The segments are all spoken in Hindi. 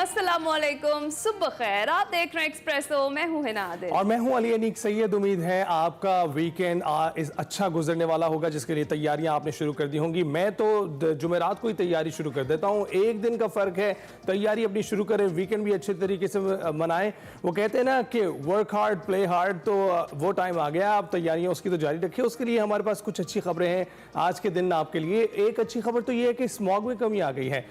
अस्सलामुअलैकुम, सुबह खैर। आप देख रहे हैं एक्सप्रेसो। मैं हूं हिना आदिल और मैं हूं अली अनीक सैयद। उम्मीद है आपका वीकेंड अच्छा गुजरने वाला होगा, जिसके लिए तैयारियां आपने शुरू कर दी होंगी। मैं तो जुमेरात को ही तैयारी शुरू कर देता हूं। एक दिन का फर्क है, तैयारी अपनी शुरू करें, वीकेंड भी अच्छे तरीके से मनाएं। वो कहते हैं ना कि वर्क हार्ड प्ले हार्ड, तो वो टाइम आ गया। आप तैयारियां उसकी तो जारी रखिए। उसके लिए हमारे पास कुछ अच्छी खबरें हैं आज के दिन आपके लिए। एक अच्छी खबर तो ये है कि स्मॉग में कमी आ गई है।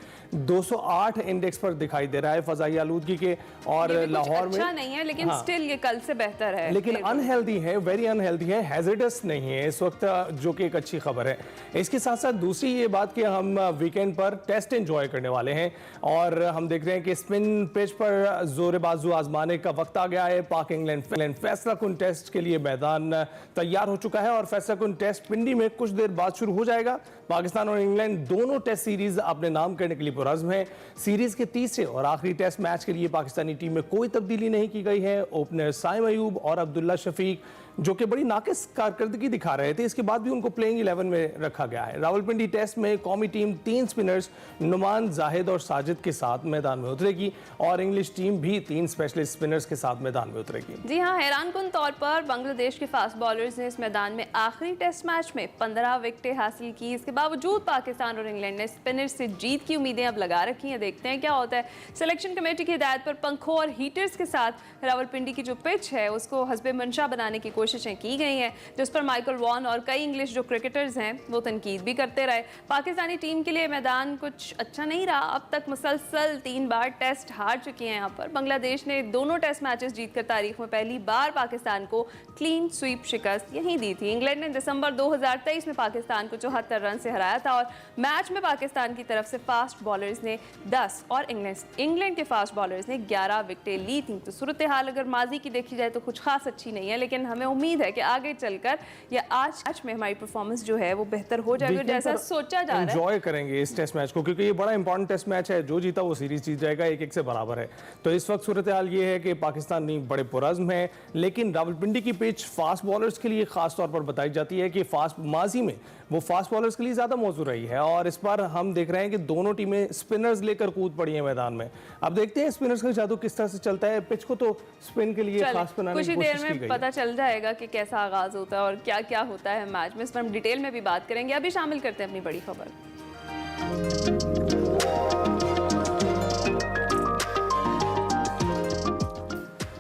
208 इंडेक्स पर दिखाई दे रहा है फजाई आलूदगी के, और लाहौर में अच्छा नहीं है, लेकिन स्टिल ये कल से बेहतर है। लेकिन अनहेल्दी है, वेरी अनहेल्दी है, हैजर्डस नहीं है इस वक्त, जो कि एक अच्छी खबर है। इसके साथ साथ दूसरी ये बात कि हम वीकेंड पर टेस्ट एंजॉय करने वाले हैं, और हम देख रहे हैं कि स्पिन पिच पर जोर बाजू आजमाने का वक्त आ गया है। पाक इंग्लैंड फैसला कुन टेस्ट के लिए मैदान तैयार हो चुका है, और फैसला कुन टेस्ट पिंडी में कुछ देर बाद शुरू हो जाएगा। पाकिस्तान और इंग्लैंड दोनों टेस्ट सीरीज अपने नाम करने के लिए पुरज़्म है। सीरीज के तीसरे और आखिरी टेस्ट मैच के लिए पाकिस्तानी टीम में कोई तब्दीली नहीं की गई है। ओपनर साइम अयूब और अब्दुल्ला शफीक, जो कि बड़ी नाकिस कारकर्दगी दिखा रहे थे, इसके बाद भी उनको प्लेइंग 11 में रखा गया है। रावलपिंडी टेस्ट में कौमी टीम 3 स्पिनर्स नुमान, जाहिद और साजिद के साथ मैदान में उतरेगी, और इंग्लिश टीम भी 3 स्पेशलिस्ट स्पिनर्स के साथ मैदान में उतरेगी। जी हाँ, हैरानकुन तौर पर बांग्लादेश के फास्ट बॉलर्स ने इस मैदान में आखिरी टेस्ट मैच में 15 विकेटें हासिल की। इसके बावजूद पाकिस्तान और इंग्लैंड ने स्पिनर्स से जीत की उम्मीदें अब लगा रखी हैं। देखते हैं क्या होता है। सिलेक्शन कमेटी की हिदायत पर पंखों और हीटर्स के साथ रावलपिंडी की जो पिच है उसको हस्बे मंशा बनाने की कोशिशें की गई हैं, जिस पर माइकल वॉन और कई इंग्लिश जो क्रिकेटर्स हैं वो तनकीद भी करते रहे। पाकिस्तानी टीम के लिए मैदान कुछ अच्छा नहीं रहा। अब तक मुसलसल 3 बार टेस्ट हार चुकी हैं। यहाँ पर बांग्लादेश ने दोनों टेस्ट मैचेस जीतकर तारीख में पहली बार पाकिस्तान को क्लीन स्वीप शिकस्त यहीं दी थी। इंग्लैंड ने दिसंबर 2023 में पाकिस्तान को 74 रन से हराया था, और मैच में पाकिस्तान की तरफ से फास्ट बॉलर्स ने 10 और इंग्लैंड के फास्ट बॉलर्स ने 11 विकेटें ली थी। तो सूरत हाल अगर माजी की देखी जाए तो कुछ खास अच्छी नहीं है, लेकिन हमें उम्मीद है कि आगे चलकर या आज में हमारी परफॉर्मेंस जो है वो बेहतर हो जाएगी, जैसा सोचा जा रहा है। एंजॉय करेंगे इस टेस्ट मैच को, क्योंकि ये बड़ा इंपॉर्टेंट टेस्ट मैच है। जो जीता वो सीरीज जीत जाएगा, 1-1 से बराबर है। तो इस वक्त सूरत हाल ये है कि पाकिस्तानी बड़े पुरज़्म है, लेकिन रावलपिंडी की पिच फास्ट बॉलर्स के लिए खास तौर पर बताई जाती है कि माजी में वो फास्ट बॉलर्स के लिए ज्यादा मौजूद रही है, और इस बार हम देख रहे हैं कि दोनों टीमें स्पिनर्स लेकर कूद पड़ी हैं मैदान में। अब देखते हैं स्पिनर्स का जादू किस तरह से चलता है। पिच को तो स्पिन के लिए खास बनाने की कोशिश की गई है। कुछ ही देर में पता चल जाएगा कि कैसा आगाज होता है और क्या क्या होता है मैच में। इस पर हम डिटेल में भी बात करेंगे। अभी शामिल करते हैं अपनी बड़ी खबर।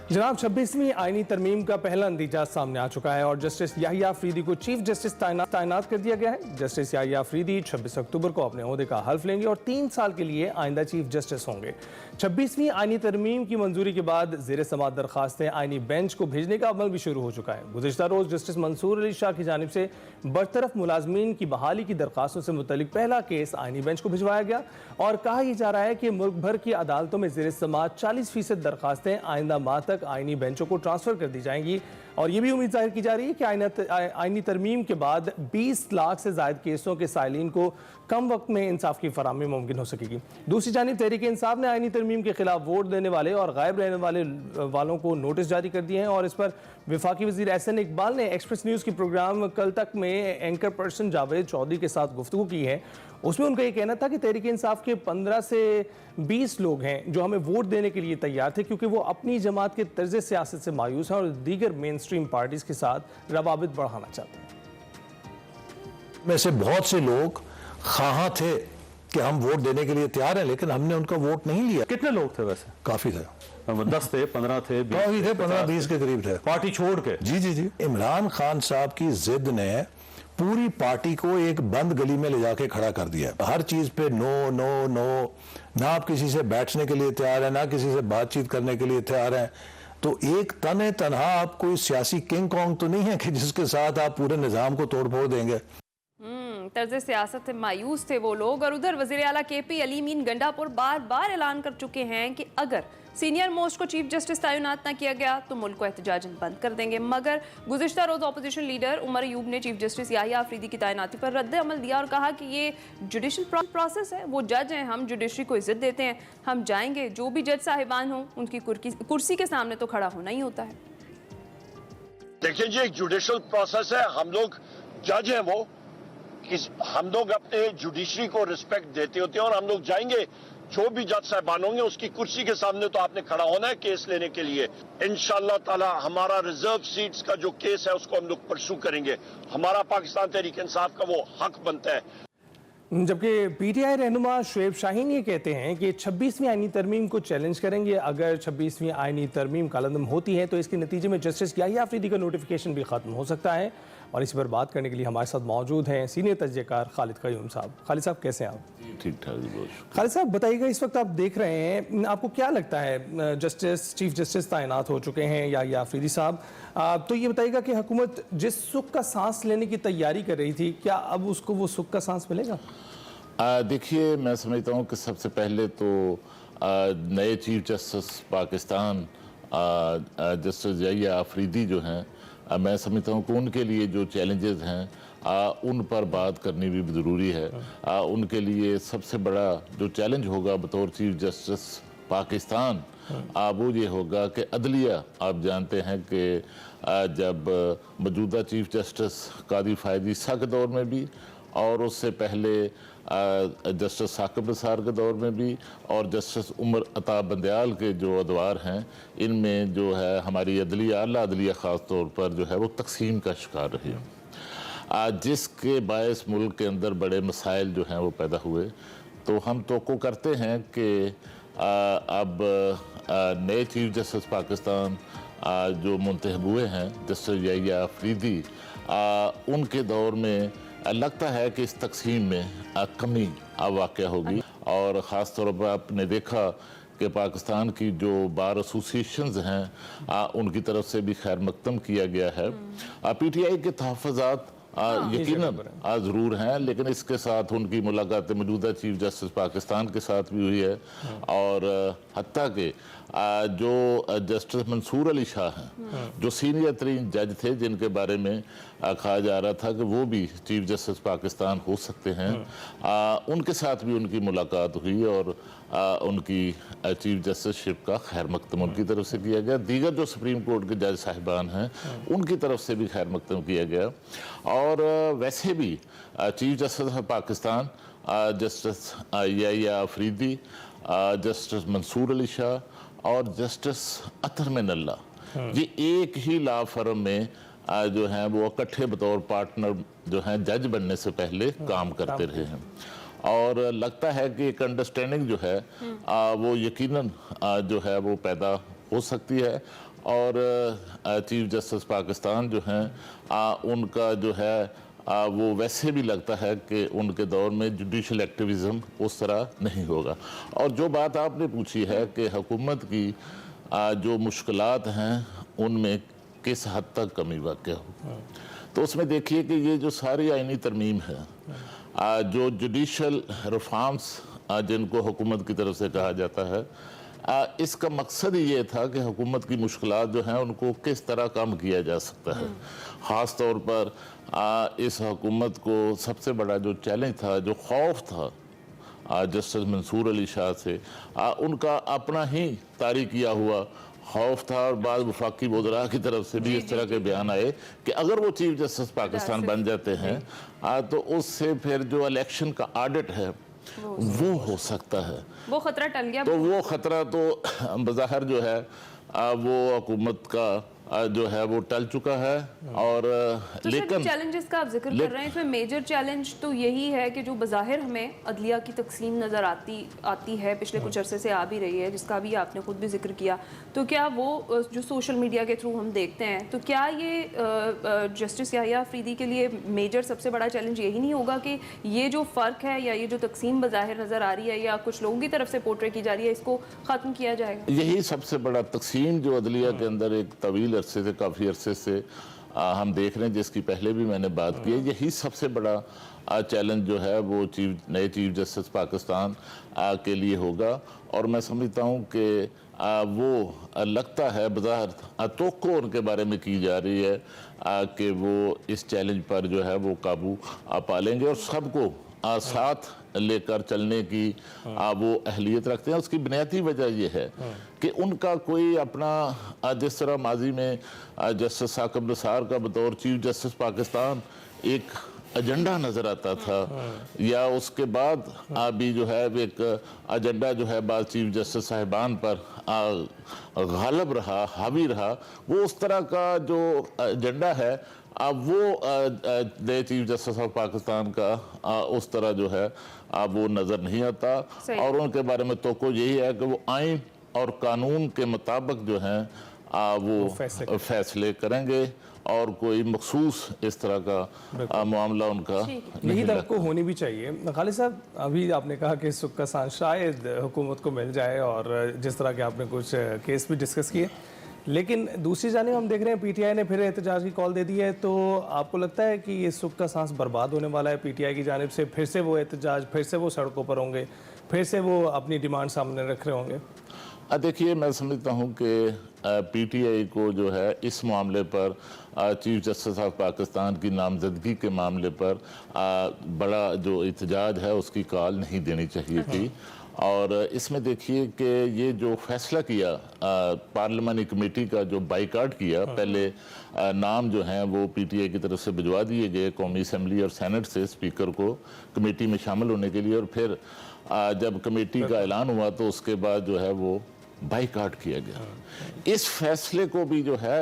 जनाब, 26वीं आईनी तरमीम का पहला नतीजा सामने आ चुका है, और जस्टिस याहिया अफरीदी को चीफ जस्टिस तैनात कर दिया गया है। जस्टिस याहिया अफरीदी 26 अक्टूबर को अपने ओहदे का हल्फ लेंगे और 3 साल के लिए आइंदा चीफ जस्टिस होंगे। 26वीं आईनी तरमीम की मंजूरी के बाद ज़ेर समाअत दरखास्तें आईनी बेंच को भेजने का अमल भी शुरू हो चुका है। गुज़िश्ता रोज़ जस्टिस मंसूर अली शाह की जानिब से बरतरफ मुलाजमीन की बहाली की दरखास्तों से मुतल्लिक पहला केस आईनी बेंच को भिजवाया गया, और कहा यह जा रहा है कि मुल्क भर की अदालतों में ज़ेर समाअत 40% दरखास्तें आइंदा माह तक आईनी बेंचों को ट्रांसफर कर दी जाएंगी। और ये भी उम्मीद जाहिर की जा रही है कि आईनी तरमीम के बाद 20 लाख से ज्यादा केसों के साइलिन को कम वक्त में इंसाफ की फराहमी मुमकिन हो सकेगी। दूसरी जानिब तहरीक इंसाफ ने आईनी तरमीम के खिलाफ वोट देने वाले और गायब रहने वालों को नोटिस जारी कर दिए हैं, और इस पर वफाकी वज़ीर एहसन इकबाल ने एक्सप्रेस न्यूज़ की प्रोग्राम कल तक में एंकर पर्सन जावेद चौधरी के साथ गुफ्तगू की है। उसमें उनका ये कहना था कि तहरीक इंसाफ के 15 से 20 लोग हैं जो हमें वोट देने के लिए तैयार थे, क्योंकि वो अपनी जमात के तर्ज सियासत से मायूस हैं और दीगर मेन स्ट्रीम पार्टीज के साथ रवाबित बढ़ाना चाहते हैं। में से बहुत से लोग ख़्वाह थे कि हम वोट देने के लिए तैयार हैं, लेकिन हमने उनका वोट नहीं लिया। कितने लोग थे वैसे? काफी थे, 10 थे, 15 थे, 15-20 के करीब थे, पार्टी छोड़ के। जी। इमरान खान साहब की जिद ने पूरी पार्टी को एक बंद गली में ले जाके खड़ा कर दिया। हर चीज पे नो नो नो, ना आप किसी से बैठने के लिए तैयार है, ना किसी से बातचीत करने के लिए तैयार है। तो एक तनहा आप कोई सियासी किंग कॉन्ग तो नहीं है कि जिसके साथ आप पूरे निजाम को तोड़ फोड़ देंगे। तर्ज सियासत से मायूस थे वो लोग। और उधर वज़ीर आला KP अलीमीन गंडापुर बार बार ऐलान कर चुके हैं कि अगर सीनियर मोस्ट को चीफ जस्टिस तैनात न किया गया तो मुल्क को एहतजाजन बंद कर देंगे। मगर गुज़िश्ता रोज़ अपोजिशन लीडर उमर अयूब ने चीफ जस्टिस याहिया अफरीदी की तैनाती पर रद्द अमल दिया और कहा कि ये जुडिशल प्रोसेस है, वो जज हैं, हम जुडिशरी को इज्जत देते हैं, हम जाएंगे, जो भी जज साहिबान हों उनकी कुर्सी के सामने तो खड़ा होना ही होता है। देखिए जी, एक जुडिशल प्रोसेस है, हम लोग जज हैं, हम लोग अपने जुडिशरी को रिस्पेक्ट देते होते हैं, और हम लोग जाएंगे जो भी जज साहबान होंगे उसकी कुर्सी के सामने तो आपने खड़ा होना है केस लेने के लिए। इंशाअल्लाह ताला हमारा रिजर्व सीट्स का जो केस है उसको हम लोग परसू करेंगे। हमारा पाकिस्तान तहरीक इंसाफ का वो हक बनता है। जबकि पीटीआई रहनुमा शुएब शाहीन ये कहते हैं कि 26वीं आईनी तरमीम को चैलेंज करेंगे। अगर 26वीं आईनी तरमीम कालअदम होती है तो इसके नतीजे में जस्टिस याहिया अफरीदी का नोटिफिकेशन भी ख़त्म हो सकता है। और इस पर बात करने के लिए हमारे साथ मौजूद हैं सीनियर तजज़ियाकार खालिद क़य्यूम साहब। खालिद साहब कैसे हैं आप? ठीक ठाक। खालिद साहब बताइएगा, इस वक्त आप देख रहे हैं, आपको क्या लगता है चीफ जस्टिस तैनात हो चुके हैं याहिया अफरीदी साहब, तो ये बताइएगा कि हुकूमत जिस सुख का सांस लेने की तैयारी कर रही थी, क्या अब उसको वो सुख का सांस मिलेगा? देखिए, मैं समझता हूँ कि सबसे पहले तो नए chief justice Pakistan justice Yahya Afridi जो हैं, मैं समझता हूँ कि उनके लिए जो चैलेंजेस हैं उन पर बात करनी भी ज़रूरी है। उनके लिए सबसे बड़ा जो चैलेंज होगा बतौर चीफ जस्टिस पाकिस्तान वो ये होगा कि अदलिया, आप जानते हैं कि जब मौजूदा चीफ जस्टिस कादी फायद ईसा के दौर में भी और उससे पहले जस्टिस साकिब निसार के दौर में भी और जस्टिस उमर अता बंदयाल के जो अदवार हैं, इनमें जो है हमारी अदलिया, आला अदलिया ख़ास तौर पर जो है वो तकसीम का शिकार रही है, जिसके बायस मुल्क के अंदर बड़े मसाइल जो हैं वो पैदा हुए। तो हम तवक्को करते हैं कि अब नए चीफ जस्टिस पाकिस्तान जो मुंतखब हुए हैं जस्टिस याहिया अफरीदी, उनके दौर में लगता है कि इस तकसीम में कमी वाक़या होगी। और ख़ास तौर पर आपने देखा कि पाकिस्तान की जो बार एसोसिएशंस हैं उनकी तरफ से भी खैर मकदम किया गया है। पीटीआई के तहफ़्फ़ुज़ात यकीनन ज़रूर हैं, लेकिन इसके साथ उनकी मुलाकात मौजूदा चीफ जस्टिस पाकिस्तान के साथ भी हुई है। और हत्ता कि जो जस्टिस मंसूर अली शाह हैं, जो सीनियर तरीन जज थे, जिनके बारे में कहा जा रहा था कि वो भी चीफ जस्टिस पाकिस्तान हो सकते हैं, उनके साथ भी उनकी मुलाकात हुई और उनकी चीफ जस्टिसशिप का खैर मकदम उनकी तरफ से किया गया। दीगर जो सुप्रीम कोर्ट के जज साहिबान हैं उनकी तरफ से भी खैर मकदम किया गया। और वैसे भी chief justice Pakistan justice Yahya Afridi, justice Mansoor Ali Shah और जस्टिस अतर मिनल्ला, ये एक ही लॉ फर्म में जो हैं वो इकट्ठे बतौर पार्टनर जो हैं जज बनने से पहले काम करते रहे हैं। और लगता है कि एक अंडरस्टैंडिंग जो है वो यकीनन जो है वो पैदा हो सकती है। और चीफ जस्टिस पाकिस्तान जो हैं उनका जो है वो वैसे भी लगता है कि उनके दौर में जुडिशल एक्टिविज़म उस तरह नहीं होगा। और जो बात आपने पूछी है कि हुकूमत की जो मुश्किलात हैं उनमें किस हद तक कमी वाक़या हो, तो उसमें देखिए कि ये जो सारी आईनी तरमीम है, जो जुडिशल रिफॉर्म्स जिनको हुकूमत की तरफ से कहा जाता है, इसका मकसद ही ये था कि हुकूमत की मुश्किलात जो हैं उनको किस तरह कम किया जा सकता है। ख़ास तौर पर इस हुकूमत को सबसे बड़ा जो चैलेंज था, जो खौफ था जस्टिस मंसूर अली शाह से, उनका अपना ही तारीख किया हुआ खौफ था। और बाद वफाकी वज़रा की तरफ से भी इस तरह के बयान आए कि अगर वो चीफ जस्टिस पाकिस्तान बन जाते हैं तो उससे फिर जो इलेक्शन का ऑडिट है वो हो सकता है, वो खतरा टल गया। तो वो खतरा तो बज़ाहिर जो है वो हुकूमत का जो है वो टल चुका है। और तो लेकिन चैलेंजेस का आप जिक्र कर रहे हैं, इसमें मेजर चैलेंज तो यही है कि जो बज़ाहिर हमें अदलिया की तकसीम नज़र आती है, पिछले कुछ अरसे से आ भी रही है, जिसका भी आपने खुद भी जिक्र किया, तो क्या वो जो सोशल मीडिया के थ्रू हम देखते हैं, तो क्या ये जस्टिस याहिया अफरीदी के लिए मेजर सबसे बड़ा चैलेंज यही नहीं होगा कि ये जो फ़र्क है या ये जो तकसीम बज़ाहिर नज़र आ रही है या कुछ लोगों की तरफ से पोर्ट्रे की जा रही है, इसको ख़त्म किया जाएगा? यही सबसे बड़ा तकसीम जो अदलिया के अंदर एक तवील अरसे से, काफ़ी अरसे से हम देख रहे हैं, जिसकी पहले भी मैंने बात की है, यही सबसे बड़ा चैलेंज जो है वो नए चीफ जस्टिस पाकिस्तान के लिए होगा। और मैं समझता हूँ कि वो लगता है बज़ाहिर तवक्को उनके बारे में की जा रही है कि वो इस चैलेंज पर जो है वो काबू पा लेंगे और सबको साथ लेकर चलने की वो अहलियत रखते हैं। उसकी बुनियादी वजह यह है कि उनका कोई अपना, जिस तरह माजी में जस्टिस साकिब निसार का बतौर चीफ जस्टिस पाकिस्तान एक एजेंडा नजर आता था, या उसके बाद अभी जो है एक एजेंडा जो है बाद चीफ जस्टिस साहिबान पर गालिब रहा, हावी रहा, वो उस तरह का जो एजेंडा है अब वो नए चीफ जस्टिस ऑफ पाकिस्तान का उस तरह जो है अब वो नज़र नहीं आता। और उनके बारे में तो कोई यही है कि वो आइन और कानून के मुताबिक जो है वो फैसले करेंगे और कोई मखसूस इस तरह का मामला उनका यही तो होनी भी चाहिए। खालिद साहब, अभी आपने कहा कि सुख का सांस शायद हुकूमत को मिल जाए और जिस तरह के आपने कुछ केस भी डिस्कस किए, लेकिन दूसरी जानिब हम देख रहे हैं पीटीआई ने फिर एहतजाज की कॉल दे दी है, तो आपको लगता है कि ये सुख का सांस बर्बाद होने वाला है पीटीआई की जानिब से? फिर से वो एहतजाज, फिर से वो सड़कों पर होंगे, फिर से वो अपनी डिमांड सामने रख रहे होंगे? देखिए, मैं समझता हूँ कि पीटीआई को जो है इस मामले पर चीफ जस्टिस ऑफ पाकिस्तान की नामजदगी के मामले पर बड़ा जो एहतजाज है उसकी कॉल नहीं देनी चाहिए थी। और इसमें देखिए कि ये जो फैसला किया पार्लियामानी कमेटी का, जो बाइकाट किया, पहले नाम जो हैं वो पीटीआई की तरफ से भिजवा दिए गए कौमी असम्बली और सेनेट से स्पीकर को कमेटी में शामिल होने के लिए, और फिर जब कमेटी का ऐलान हुआ तो उसके बाद जो है वो बाइकाट किया गया। इस फैसले को भी जो है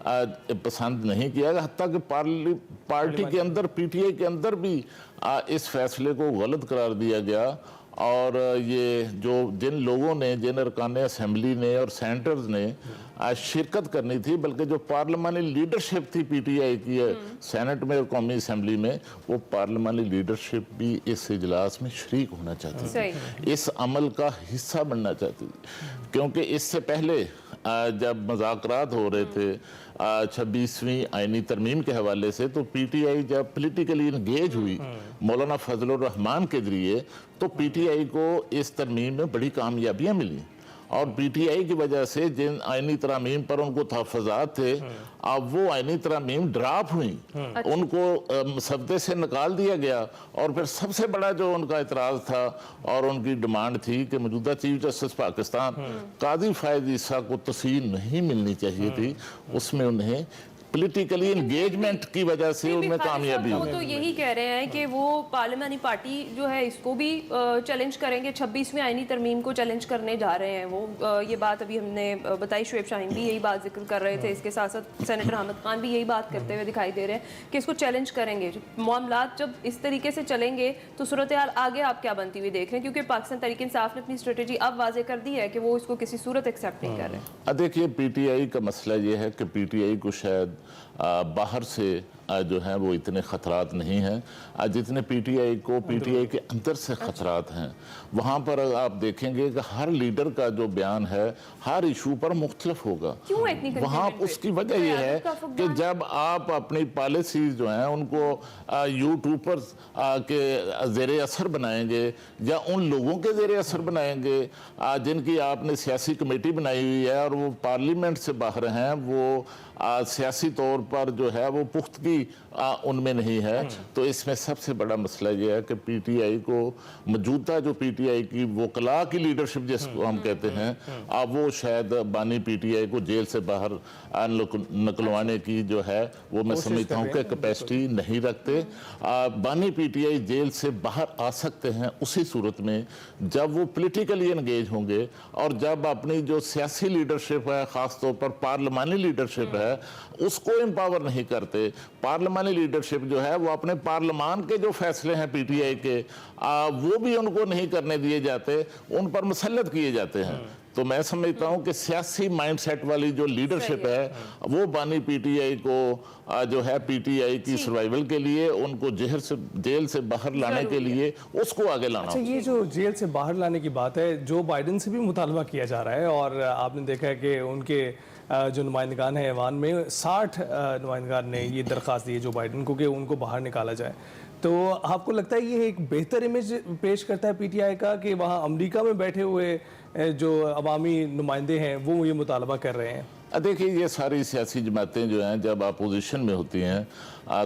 पसंद नहीं किया गया, हत्ता कि पार्टी के अंदर, पीटीआई के अंदर भी इस फैसले को गलत करार दिया गया। और ये जो जिन लोगों ने, जिन अरकान असम्बली ने और सेनेटर्स ने शिरकत करनी थी, बल्कि जो पार्लियामानी लीडरशिप थी पीटीआई की सेनेट में और कौमी असम्बली में, वो पार्लियामानी लीडरशिप भी इस इजलास में शरीक होना चाहती थी, इस अमल का हिस्सा बनना चाहती थी। क्योंकि इससे पहले जब मुज़ाकरात हो रहे थे 26वीं आईनी तरमीम के हवाले से, तो पीटीआई जब पॉलिटिकली इंगेज हुई मौलाना फजलुर रहमान के जरिए, तो पीटीआई को इस तरमीम में बड़ी कामयाबियां मिली। और पीटीआई की वजह से जिन आईनी तरामीम पर उनको तहफ़्फ़ुज़ात थे, अब वो आईनी तरामीम ड्राप हुई, उनको सब्दे से निकाल दिया गया। और फिर सबसे बड़ा जो उनका इतराज़ था और उनकी डिमांड थी कि मौजूदा चीफ जस्टिस पाकिस्तान कादी फ़ायद ईसा को तस्वीर नहीं मिलनी चाहिए थी, उसमें उन्हें पॉलिटिकली एंगेजमेंट की वजह से उनमें कामयाबी हुई। हुई। तो यही कह रहे हैं कि वो पार्लियामानी पार्टी जो है इसको भी चैलेंज करेंगे, 26वीं आईनी तरमीम को चैलेंज करने जा रहे हैं वो। ये बात अभी हमने बताई, शुएब शाहीन भी यही बात जिक्र कर रहे थे, इसके साथ साथ सेनेटर अहमद खान भी यही बात करते हुए दिखाई दे रहे हैं कि इसको चैलेंज करेंगे। मामलात जब इस तरीके से चलेंगे तो सूरत हाल आगे आप क्या बनती हुई देख रहे हैं? क्योंकि पाकिस्तान तहरीक इंसाफ ने अपनी स्ट्रेटेजी अब वाजे कर दी है कि वो इसको किसी सूरत एक्सेप्ट नहीं कर रहे। देखिए, पीटीआई का मसला ये है कि पीटीआई को शायद बाहर से जो है वो इतने ख़तरात नहीं हैं जितने पीटीआई को पीटीआई के अंदर से ख़तरात हैं। वहाँ पर आप देखेंगे कि हर लीडर का जो बयान है हर इशू पर मुख्तलिफ होगा। वहाँ उसकी वजह यह है कि जब आप अपनी पॉलिसीज जो हैं उनको यूट्यूबर्स के ज़ेर असर बनाएंगे या उन लोगों के ज़ेर असर बनाएंगे जिनकी आपने सियासी कमेटी बनाई हुई है और वो पार्लियामेंट से बाहर हैं, वो सियासी तौर पर जो है वो पुख्तगी उनमें नहीं है। तो इसमें सबसे बड़ा मसला ये है कि पीटीआई को मौजूदा जो पीटीआई की वकला की लीडरशिप जिसको हम कहते हैं, अब वो शायद बानी पीटीआई को जेल से बाहर निकलवाने की जो है वो मैं समझता हूँ कि कैपेसिटी नहीं रखते। बानी पीटीआई जेल से बाहर आ सकते हैं उसी सूरत में जब वो पॉलिटिकली एंगेज होंगे और जब अपनी जो सियासी लीडरशिप है, ख़ासतौर पर पार्लियामानी लीडरशिप है, उसको एम्पावर नहीं करते। पार्लियामानी लीडरशिप जो है वो अपने पार्लियामान के जो फैसले हैं पीटीआई के वो भी उनको नहीं करने दिए जाते, उन पर मुसल्लत किए जाते हैं। तो मैं समझता हूँ कि सियासी माइंडसेट वाली जो लीडरशिप है वो बानी पीटीआई को जो है पीटीआई की सर्वाइवल के लिए, उनको जेल से बाहर लाने के लिए उसको आगे लाना। अच्छा, ये जो जेल से बाहर लाने की बात है, जो बाइडन से भी मुतालबा किया जा रहा है और आपने देखा है कि उनके जो नुमाइंदगान हैं ऐवान में 60 नुमाइंदगान ने ये दरख्वास्त दी है जो बाइडन को कि उनको बाहर निकाला जाए। तो आपको लगता है ये एक बेहतर इमेज पेश करता है पीटीआई का कि वहाँ अमेरिका में बैठे हुए जो अवामी नुमाइंदे हैं वो ये मुतालबा कर रहे हैं? देखिए, ये सारी सियासी जमातें जो हैं जब अपोजिशन में होती हैं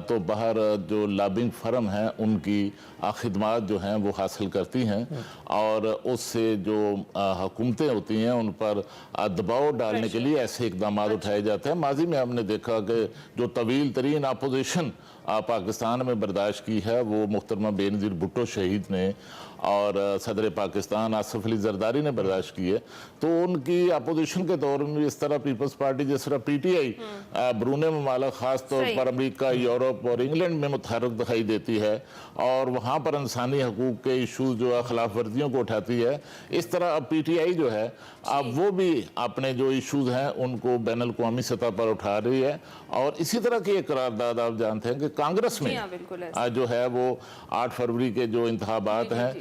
तो बाहर जो लॉबिंग फर्म हैं उनकी खिदमात जो हैं वो हासिल करती हैं और उससे जो हुकूमतें होती हैं उन पर दबाव डालने के लिए ऐसे इकदाम उठाए जाते हैं। माजी में हमने देखा कि जो तवील तरीन अपोजिशन पाकिस्तान में बर्दाश्त की है वो मुहतरमा बेनज़ीर भुट्टो शहीद ने और सदर पाकिस्तान आसिफ अली जरदारी ने बर्दाश्त की है। तो उनकी अपोजिशन के दौर में इस तरह पीपल्स पार्टी जिस तरह PTI ब्रूने ममालिक ख़ास तौर पर अमेरिका, यूरोप और इंग्लैंड में मुतहरक दिखाई देती है और वहाँ पर इंसानी हकूक़ के इशूज़ जो है खिलाफ वर्जियों को उठाती है, इस तरह अब PTI जो है अब वो भी अपने जो इशूज़ हैं उनको बैन अल-अक़वामी सतह पर उठा रही है। और इसी तरह की एक करारदाद आप जानते हैं कि कांग्रेस में जो है वो 8 फरवरी के जो इंतखाबात हैं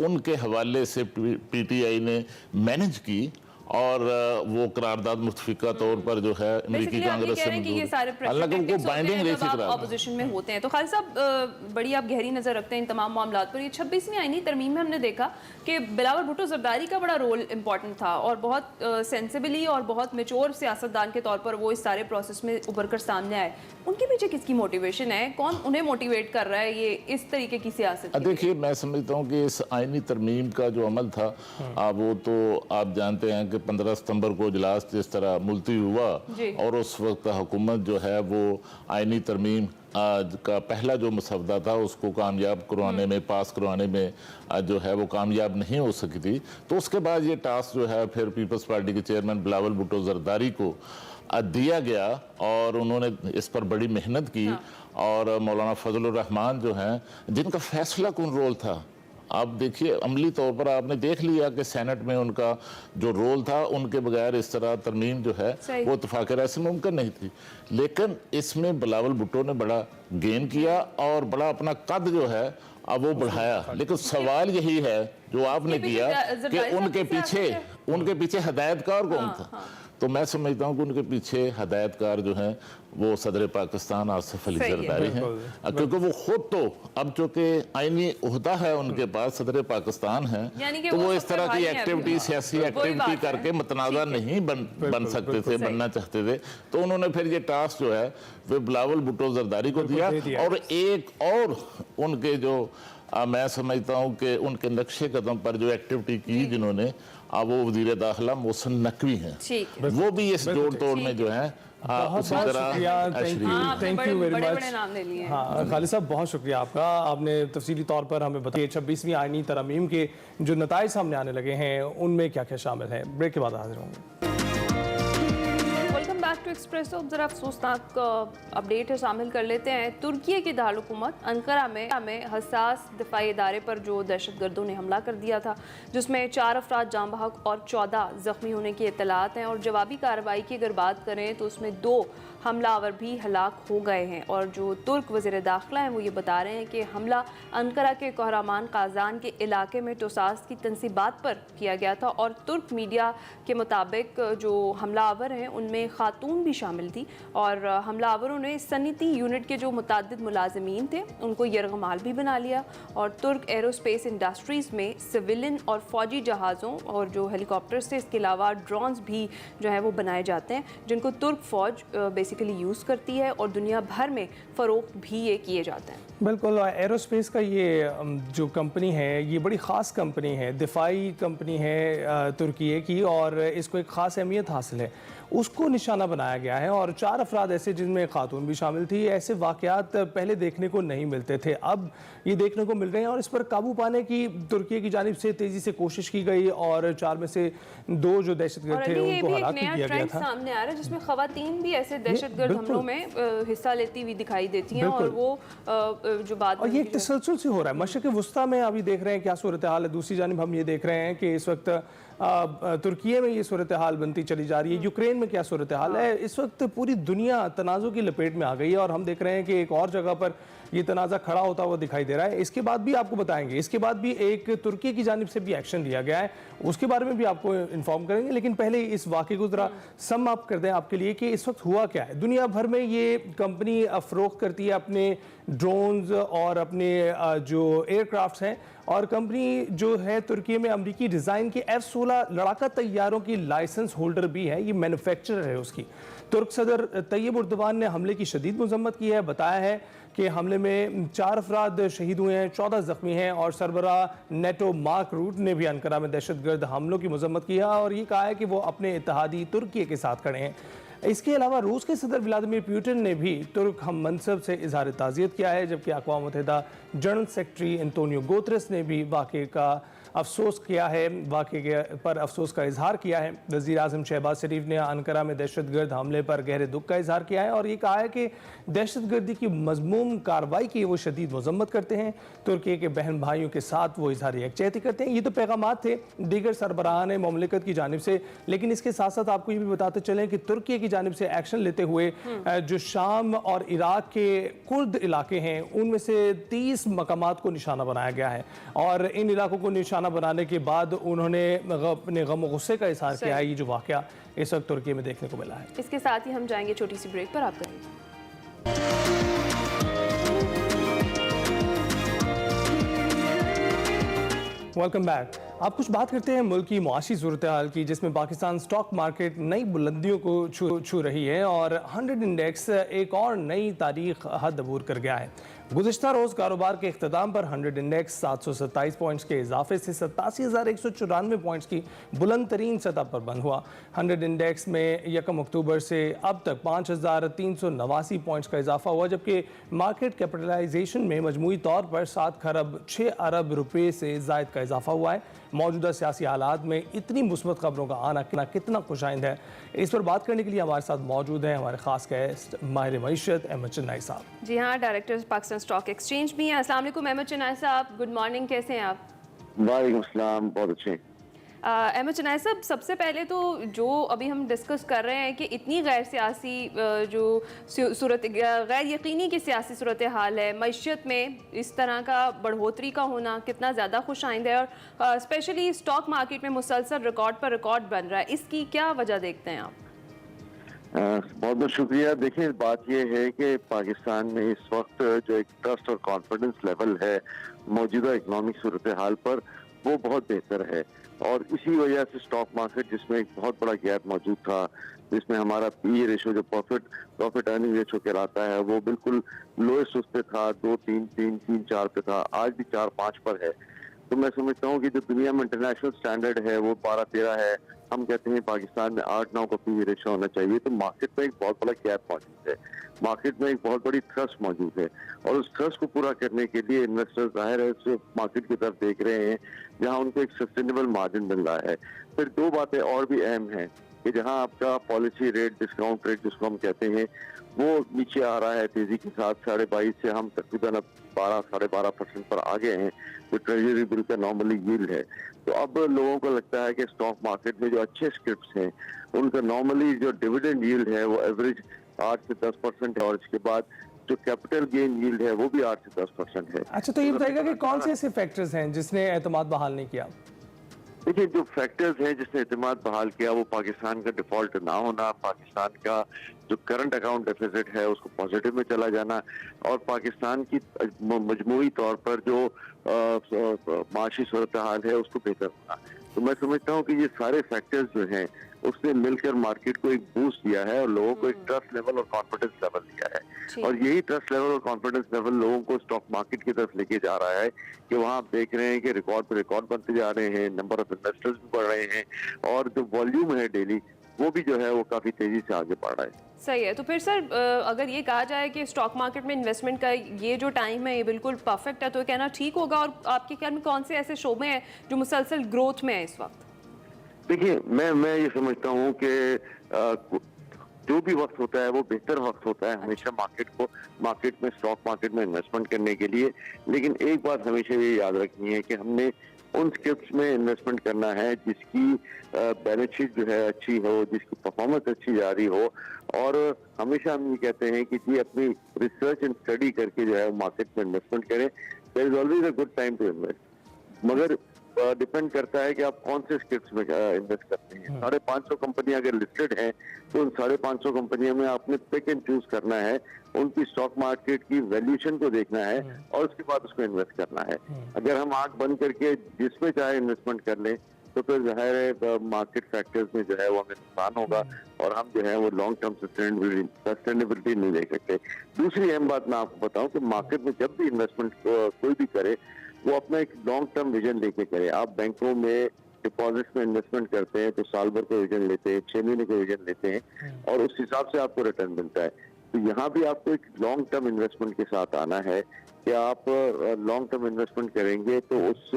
उनके हवाले से PTI ने मैनेज की और वो करारदाद मुतफिका तौर पर जो है अमेरिकी कांग्रेस से हालांकि उनको बाइंडिंग नहीं थी ऑपोजिशन में होते हैं। तो खालिद साहब बड़ी आप गहरी नजर रखते हैं इन तमाम मामलात पर। ये 26वीं आईनी तरमीम में हमने देखा कि बिलावल भुट्टो जरदारी का बड़ा रोल इंपॉर्टेंट था और बहुत सेंसिबली और बहुत मेच्योर सियासतदान के तौर पर वो इस सारे प्रोसेस में उभर कर सामने आए। उनके पीछे किसकी मोटिवेशन है, कौन उन्हें मोटिवेट कर रहा है ये इस तरीके की सियासत? देखिए, मैं समझता हूँ कि इस आईनी तरमीम का जो अमल था वो तो आप जानते हैं कि 15 सितंबर को इजलास जिस तरह मुलतवी हुआ और उस वक्त हुकूमत जो है वो आईनी तरमीम का पहला जो मसवदा था उसको कामयाब करवाने में, पास करवाने में जो है वो कामयाब नहीं हो सकी थी। तो उसके बाद ये टास्क जो है फिर पीपल्स पार्टी के चेयरमैन बिलावल भुट्टो जरदारी को दिया गया और उन्होंने इस पर बड़ी मेहनत की। और मौलाना फजलुर रहमान जो हैं जिनका फैसला कुन रोल था, आप देखिए अमली तौर पर आपने देख लिया कि सेनेट में उनका जो रोल था उनके बगैर इस तरह तरमीम जो है वो इत्तफाक़ राय से मुमकिन नहीं थी। लेकिन इसमें बिलावल भुट्टो ने बड़ा गेन किया और बड़ा अपना कद जो है अब वो बढ़ाया। लेकिन सवाल यही है जो आपने किया कि उनके पीछे हिदायतकार कौन था। तो मैं समझता हूँ कि उनके पीछे हिदायतकार जो हैं वो सदर पाकिस्तान आसिफ अली जरदारी हैं, क्योंकि वो खुद तो अब चूंकि आईनी ओहदा है उनके पास, सदर पाकिस्तान है, तो वो इस तरह की एक्टिविटी, सियासी एक्टिविटी करके मुतनाज़ा नहीं बन सकते थे, बनना चाहते थे। तो उन्होंने फिर ये टास्क जो है वो बिलावल भुट्टो जरदारी को दिया। और एक और उनके जो मैं समझता हूँ कि उनके नक्शे कदम पर जो एक्टिविटी की जिन्होंने, वो वज़ीर दाखिला मोहसिन नकवी हैं, वो भी इस जोड़ तोड़ में जो है उसी तरह। Thank you very much. हाँ खालिद साहब, बहुत शुक्रिया आपका, आपने तफसीली तौर पर हमें बताया 26वीं आईनी तरमीम के जो नताइज सामने आने लगे हैं उनमें क्या क्या शामिल है। ब्रेक के बाद हाजिर होंगे। Back to Expresso. जरा अफसोसनाक अपडेट है, शामिल कर लेते हैं। तुर्की की दारुलहुकूमत अंकारा में हसास दिफाई इदारे पर जो दहशतगर्दों ने हमला कर दिया था जिसमें 4 अफराद जाँ बहक और 14 ज़ख्मी होने की इत्तलात हैं। और जवाबी कार्रवाई की अगर बात करें तो उसमें 2 हमलावर भी हलाक हो गए हैं। और जो तुर्क वज़ीर दाखिला हैं वो ये बता रहे हैं कि हमला अंकारा के कहरामान काजान के इलाके में टोसास की तनसीबात पर किया गया था। और तुर्क मीडिया के मुताबिक जो हमलावर हैं उनमें खातून भी शामिल थी और हमलावरों ने सनती यूनिट के जो मुताद्दिद मुलाजमीन थे उनको यरगमाल भी बना लिया। और तुर्क एरोस्पेस इंडस्ट्रीज़ में सिविलियन और फौजी जहाज़ों और जो हेलीकॉप्टर्स थे, इसके अलावा ड्रोन्स भी जो है वो बनाए जाते हैं जिनको तुर्क फ़ौज बेसिकली यूज़ करती है और दुनिया भर में फ़रोख्त भी ये किए जाते हैं। बिल्कुल, एरोस्पेस का ये जो कंपनी है ये बड़ी ख़ास कंपनी है, दिफाई कंपनी है तुर्की की, और इसको एक ख़ास अहमियत हासिल है, उसको निशाना बनाया गया है। और 4 अफराद ऐसे जिनमें खातून भी शामिल थी, ऐसे वाक़यात पहले देखने को नहीं मिलते थे, अब ये देखने को मिल रहे हैं। और इस पर काबू पाने की तुर्की की जानिब से तेज़ी से कोशिश की गई और 4 में से 2 जो दहशतगर्द थे उनको हलाक किया गया था। सामने आ रहा है जिसमें ख़वातीन भी ऐसे दहशतगर्द हमलों में हिस्सा लेती हुई दिखाई देती हैं और वो जो बात, और ये एक तसलसल से हो रहा है। मशरिक़ वुस्ता में अभी देख रहे हैं क्या सूरत हाल है, दूसरी जानिब हम ये देख रहे हैं कि इस वक्त तुर्की में ये सूरत हाल बनती चली जा रही है। यूक्रेन में क्या सूरत हाल है, इस वक्त पूरी दुनिया तनाज़ो की लपेट में आ गई है और हम देख रहे हैं कि एक और जगह पर ये तनाज़ा खड़ा होता हुआ दिखाई दे रहा है। इसके बाद भी आपको बताएंगे, इसके बाद भी एक तुर्की की जानिब से भी एक्शन लिया गया है, उसके बारे में भी आपको इन्फॉर्म करेंगे। लेकिन पहले इस वाक़े को ज़रा सम अप कर दें आपके लिए कि इस वक्त हुआ क्या है। दुनिया भर में ये कंपनी फ़रोख्त करती है अपने ड्रोन्स और अपने जो एयरक्राफ्ट्स हैं, और कंपनी जो है तुर्की में अमरीकी डिज़ाइन के F-16 लड़ाका तैयारों की लाइसेंस होल्डर भी है, ये मैन्युफैक्चरर है उसकी। तुर्क सदर तैयब उर्दवान ने हमले की शदीद मजम्मत की है, बताया है कि हमले में 4 अफराद शहीद हुए हैं, 14 जख्मी हैं, और सरबरा नेटो मार्क रूट ने भी अंकारा में दहशतगर्द हमलों की मजम्मत की है और ये कहा है कि वो अपने इत्तेहादी तुर्की के साथ खड़े हैं। इसके अलावा रूस के सदर व्लादिमीर पुतिन ने भी तुर्क हम मनसब से इजहार ताज़ियत किया है, जबकि अक़वाम मुत्तहिदा जनरल सेक्रेटरी एंटोनियो गुतेरेस ने भी वाक़े का अफसोस किया है, वाक़े पर अफसोस का इजहार किया है। वज़ीर आज़म शहबाज शरीफ ने अंकारा में दहशतगर्द हमले पर गहरे दुख का इजहार किया है और ये कहा है कि दहशतगर्दी की मज़मूम कार्रवाई की वो शदीद मजम्मत करते हैं। तुर्की के बहन भाइयों के साथ वो इजहार यकजहती करते हैं। ये तो पैगामात थे दीगर सरबराहान मुमलिकत की जानिब से, लेकिन इसके साथ साथ आपको ये भी बताते चलें कि तुर्की की जानिब से एक्शन लेते हुए जो शाम और इराक के कुर्द इलाके हैं उनमें से 30 मकामात को निशाना बनाया गया है और इन इलाकों को निशाना बनाने के बाद उन्होंने अपने गम गुस्से का इजहार किया है। ये जो वाकया इस वक्त तुर्की में देखने को मिला है। इसके साथ ही हम जाएंगे छोटी सी ब्रेक पर, आप करेंगे। Welcome back. आप कुछ बात करते हैं मुल्क की मुआशी सूरत हाल की, जिसमें पाकिस्तान स्टॉक मार्केट नई बुलंदियों को छू रही है और 100 इंडेक्स एक और नई तारीख हद अबूर कर गया है। गुज़िश्ता रोज़ कारोबार के इख्तिताम पर 100 इंडेक्स 727 पॉइंट्स के इजाफे से 87,194 पॉइंट्स की बुलंद तरीन सतह पर बंद हुआ। 100 इंडेक्स में 1 अक्टूबर से अब तक 5,389 पॉइंट्स का इजाफा हुआ, जबकि मार्केट कैपिटलाइजेशन में मजमूई तौर पर 7 खरब 6 अरब रुपये से ज़ायद का इजाफा हुआ है। मौजूदा सियासी हालात में इतनी मुस्बत खबरों का आना कितना खुशाइंद है, इस पर बात करने के लिए हमारे साथ मौजूद हैं हमारे खास गेस्ट माहिर मईशत अहमद चन्नाई साहब। जी हाँ, डायरेक्टर पाकिस्तान स्टॉक एक्सचेंज भी हैं। अस्सलाम वालेकुम अहमद चन्नाई साहब, गुड मॉर्निंग, कैसे हैं आप? वालेकुम अस्सलाम, बहुत अच्छे। अहमद चन्नाई साहब, सबसे पहले तो जो अभी हम डिस्कस कर रहे हैं कि इतनी गैर सियासी जो सूरत गैर यकीनी की सियासी सूरत हाल है, मईशत में इस तरह का बढ़ोतरी का होना कितना ज़्यादा खुशाइंद है और स्पेशली स्टॉक मार्केट में मुसलसल रिकॉर्ड पर रिकॉर्ड बन रहा है, इसकी क्या वजह देखते हैं आप? बहुत बहुत शुक्रिया। देखिए, बात यह है कि पाकिस्तान में इस वक्त जो एक ट्रस्ट और कॉन्फिडेंस लेवल है मौजूदा इकनॉमिक सूरत हाल पर, वो बहुत बेहतर है और इसी वजह से स्टॉक मार्केट, जिसमें एक बहुत बड़ा गैप मौजूद था, जिसमें हमारा पी रेशो जो प्रॉफिट अर्निंग रेशो कहलाता है, वो बिल्कुल लोएस्ट उस पे था, 2, 3, 3, 3, 4 पे था, आज भी 4, 5 पर है। तो मैं समझता हूँ कि जो दुनिया में इंटरनेशनल स्टैंडर्ड है वो 12, 13 है। हम कहते हैं पाकिस्तान में 8, 9 का पी रेशो होना चाहिए। तो मार्केट में एक बहुत बड़ा गैप मौजूद है, मार्केट में एक बहुत बड़ी थ्रस्ट मौजूद है और उस थ्रस्ट को पूरा करने के लिए इन्वेस्टर जाहिर है उस मार्केट की तरफ देख रहे हैं जहां उनको एक सस्टेनेबल मार्जिन मिल रहा है। फिर 2 बातें और भी अहम हैं कि जहां आपका पॉलिसी रेट, डिस्काउंट रेट जिसको हम कहते हैं, वो नीचे आ रहा है तेजी के साथ। 22.5 से हम तकरीबन अब 12, 12.5% पर आ गए हैं, जो ट्रेजरी बिल का नॉर्मली यील्ड है। तो अब लोगों को लगता है कि स्टॉक मार्केट में जो अच्छे स्क्रिप्ट्स हैं उनका नॉर्मली जो डिविडेंड यील्ड है वो एवरेज 8 से 10% है और इसके बाद जो कैपिटल गेन यील्ड है वो भी 8 से 10% है। अच्छा, तो ये बताइएगा कि कौन से ऐसे फैक्टर्स हैं जिसने एतमाद बहाल नहीं किया? देखिए, जो फैक्टर्स हैं जिसने एतमाद बहाल किया वो पाकिस्तान का डिफॉल्ट ना होना, पाकिस्तान का जो करंट अकाउंट डेफिसिट है उसको पॉजिटिव में चला जाना और पाकिस्तान की मजमूई तौर पर जो माशी सूरत हाल है उसको बेहतर होना। तो मैं समझता हूँ कि ये सारे फैक्टर्स जो हैं उसने मिलकर मार्केट को एक बूस्ट दिया है और लोगों को एक ट्रस्ट लेवल और कॉन्फिडेंस लेवल दिया है और यही ट्रस्ट लेवल और कॉन्फिडेंस लेवल लोगों को स्टॉक मार्केट की तरफ लेके जा रहा है कि वहाँ आप देख रहे हैं कि रिकॉर्ड पे रिकॉर्ड बनते जा रहे हैं, नंबर ऑफ इन्वेस्टर्स भी बढ़ रहे हैं और जो वॉल्यूम है डेली वो भी जो है वो काफी तेजी से आगे बढ़ रहा है। सही है। तो फिर सर, अगर ये कहा जाए कि स्टॉक मार्केट में इन्वेस्टमेंट का ये जो टाइम है ये बिल्कुल परफेक्ट है, तो कहना ठीक होगा? और आपके ख्याल में कौन से ऐसे शोबे हैं जो मुसलसल ग्रोथ में है इस वक्त? देखिए, मैं ये समझता हूँ कि जो भी वक्त होता है वो बेहतर वक्त होता है हमेशा मार्केट में स्टॉक मार्केट में इन्वेस्टमेंट करने के लिए। लेकिन एक बात हमेशा ये याद रखनी है कि हमने उन स्क्रिप्ट्स में इन्वेस्टमेंट करना है जिसकी बैलेंस शीट जो है अच्छी हो, जिसकी परफॉर्मेंस अच्छी जा रही हो और हमेशा हम ये कहते हैं कि जी अपनी रिसर्च एंड स्टडी करके जो है मार्केट में इन्वेस्टमेंट करें। There is always a good time to invest. मगर डिपेंड करता है कि आप कौन से स्किल्स में इन्वेस्ट करते हैं। 550 कंपनियां अगर लिस्टेड हैं तो उन 550 कंपनियों में आपने पिक एंड चूज करना है, उनकी स्टॉक मार्केट की वैल्यूएशन को देखना है और उसके बाद उसको इन्वेस्ट करना है। अगर हम आंख बंद करके जिसमें चाहे इन्वेस्टमेंट कर लें तो फिर जाहिर है मार्केट फैक्टर्स में जो है वो हमें नुकसान होगा और हम जो है वो लॉन्ग टर्म सस्टेनेबिलिटी नहीं ले सकते। दूसरी अहम बात मैं आपको बताऊं कि मार्केट में जब भी इन्वेस्टमेंट कोई भी करे वो अपना एक लॉन्ग टर्म विजन लेके करे। आप बैंकों में डिपॉजिट्स में इन्वेस्टमेंट करते हैं तो साल भर का विजन लेते हैं, 6 महीने का विजन लेते हैं और उस हिसाब से आपको रिटर्न मिलता है। तो यहाँ भी आपको एक लॉन्ग टर्म इन्वेस्टमेंट के साथ आना है कि आप लॉन्ग टर्म इन्वेस्टमेंट करेंगे तो उस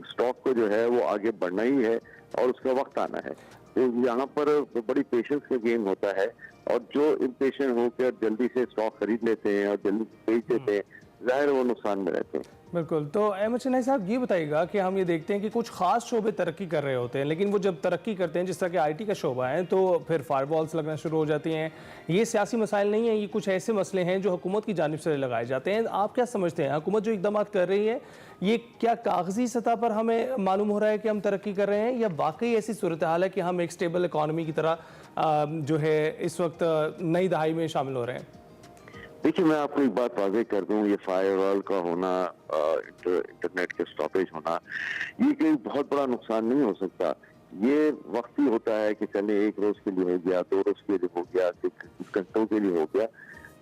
स्टॉक को जो है वो आगे बढ़ना ही है और उसका वक्त आना है। तो यहाँ पर बड़ी पेशेंस का गेम होता है और जो इम्पेशेंट होकर जल्दी से स्टॉक खरीद लेते हैं और जल्दी से बेच देते हैं, जाहिर वो नुकसान में रहते हैं। बिल्कुल। तो अहमद शनाई साहब ये बताइएगा कि हम ये देखते हैं कि कुछ खास शोबे तरक्की कर रहे होते हैं, लेकिन वो जब तरक्की करते हैं जिस तरह के आईटी का शोबा है तो फिर फायरवॉल्स लगना शुरू हो जाती हैं। ये सियासी मसाइल नहीं है, ये कुछ ऐसे मसले हैं जो हुकूमत की जानिब से लगाए जाते हैं। आप क्या समझते हैं, हुकूमत जो इकदाम कर रही है ये क्या कागजी सतह पर हमें मालूम हो रहा है कि हम तरक्की कर रहे हैं या वाकई ऐसी सूरत हाल है कि हम एक स्टेबल इकॉनमी की तरह जो है इस वक्त नई दहाई में शामिल हो रहे हैं? देखिए, मैं आपको एक बात वाज़ेह कर दूं, ये फायरवॉल का होना, इंटरनेट के स्टॉपेज होना, ये कोई बहुत बड़ा नुकसान नहीं हो सकता। ये वक्ती होता है कि चले 1 रोज के लिए हो गया, 2 रोज के लिए हो गया, कुछ घंटों के लिए हो गया।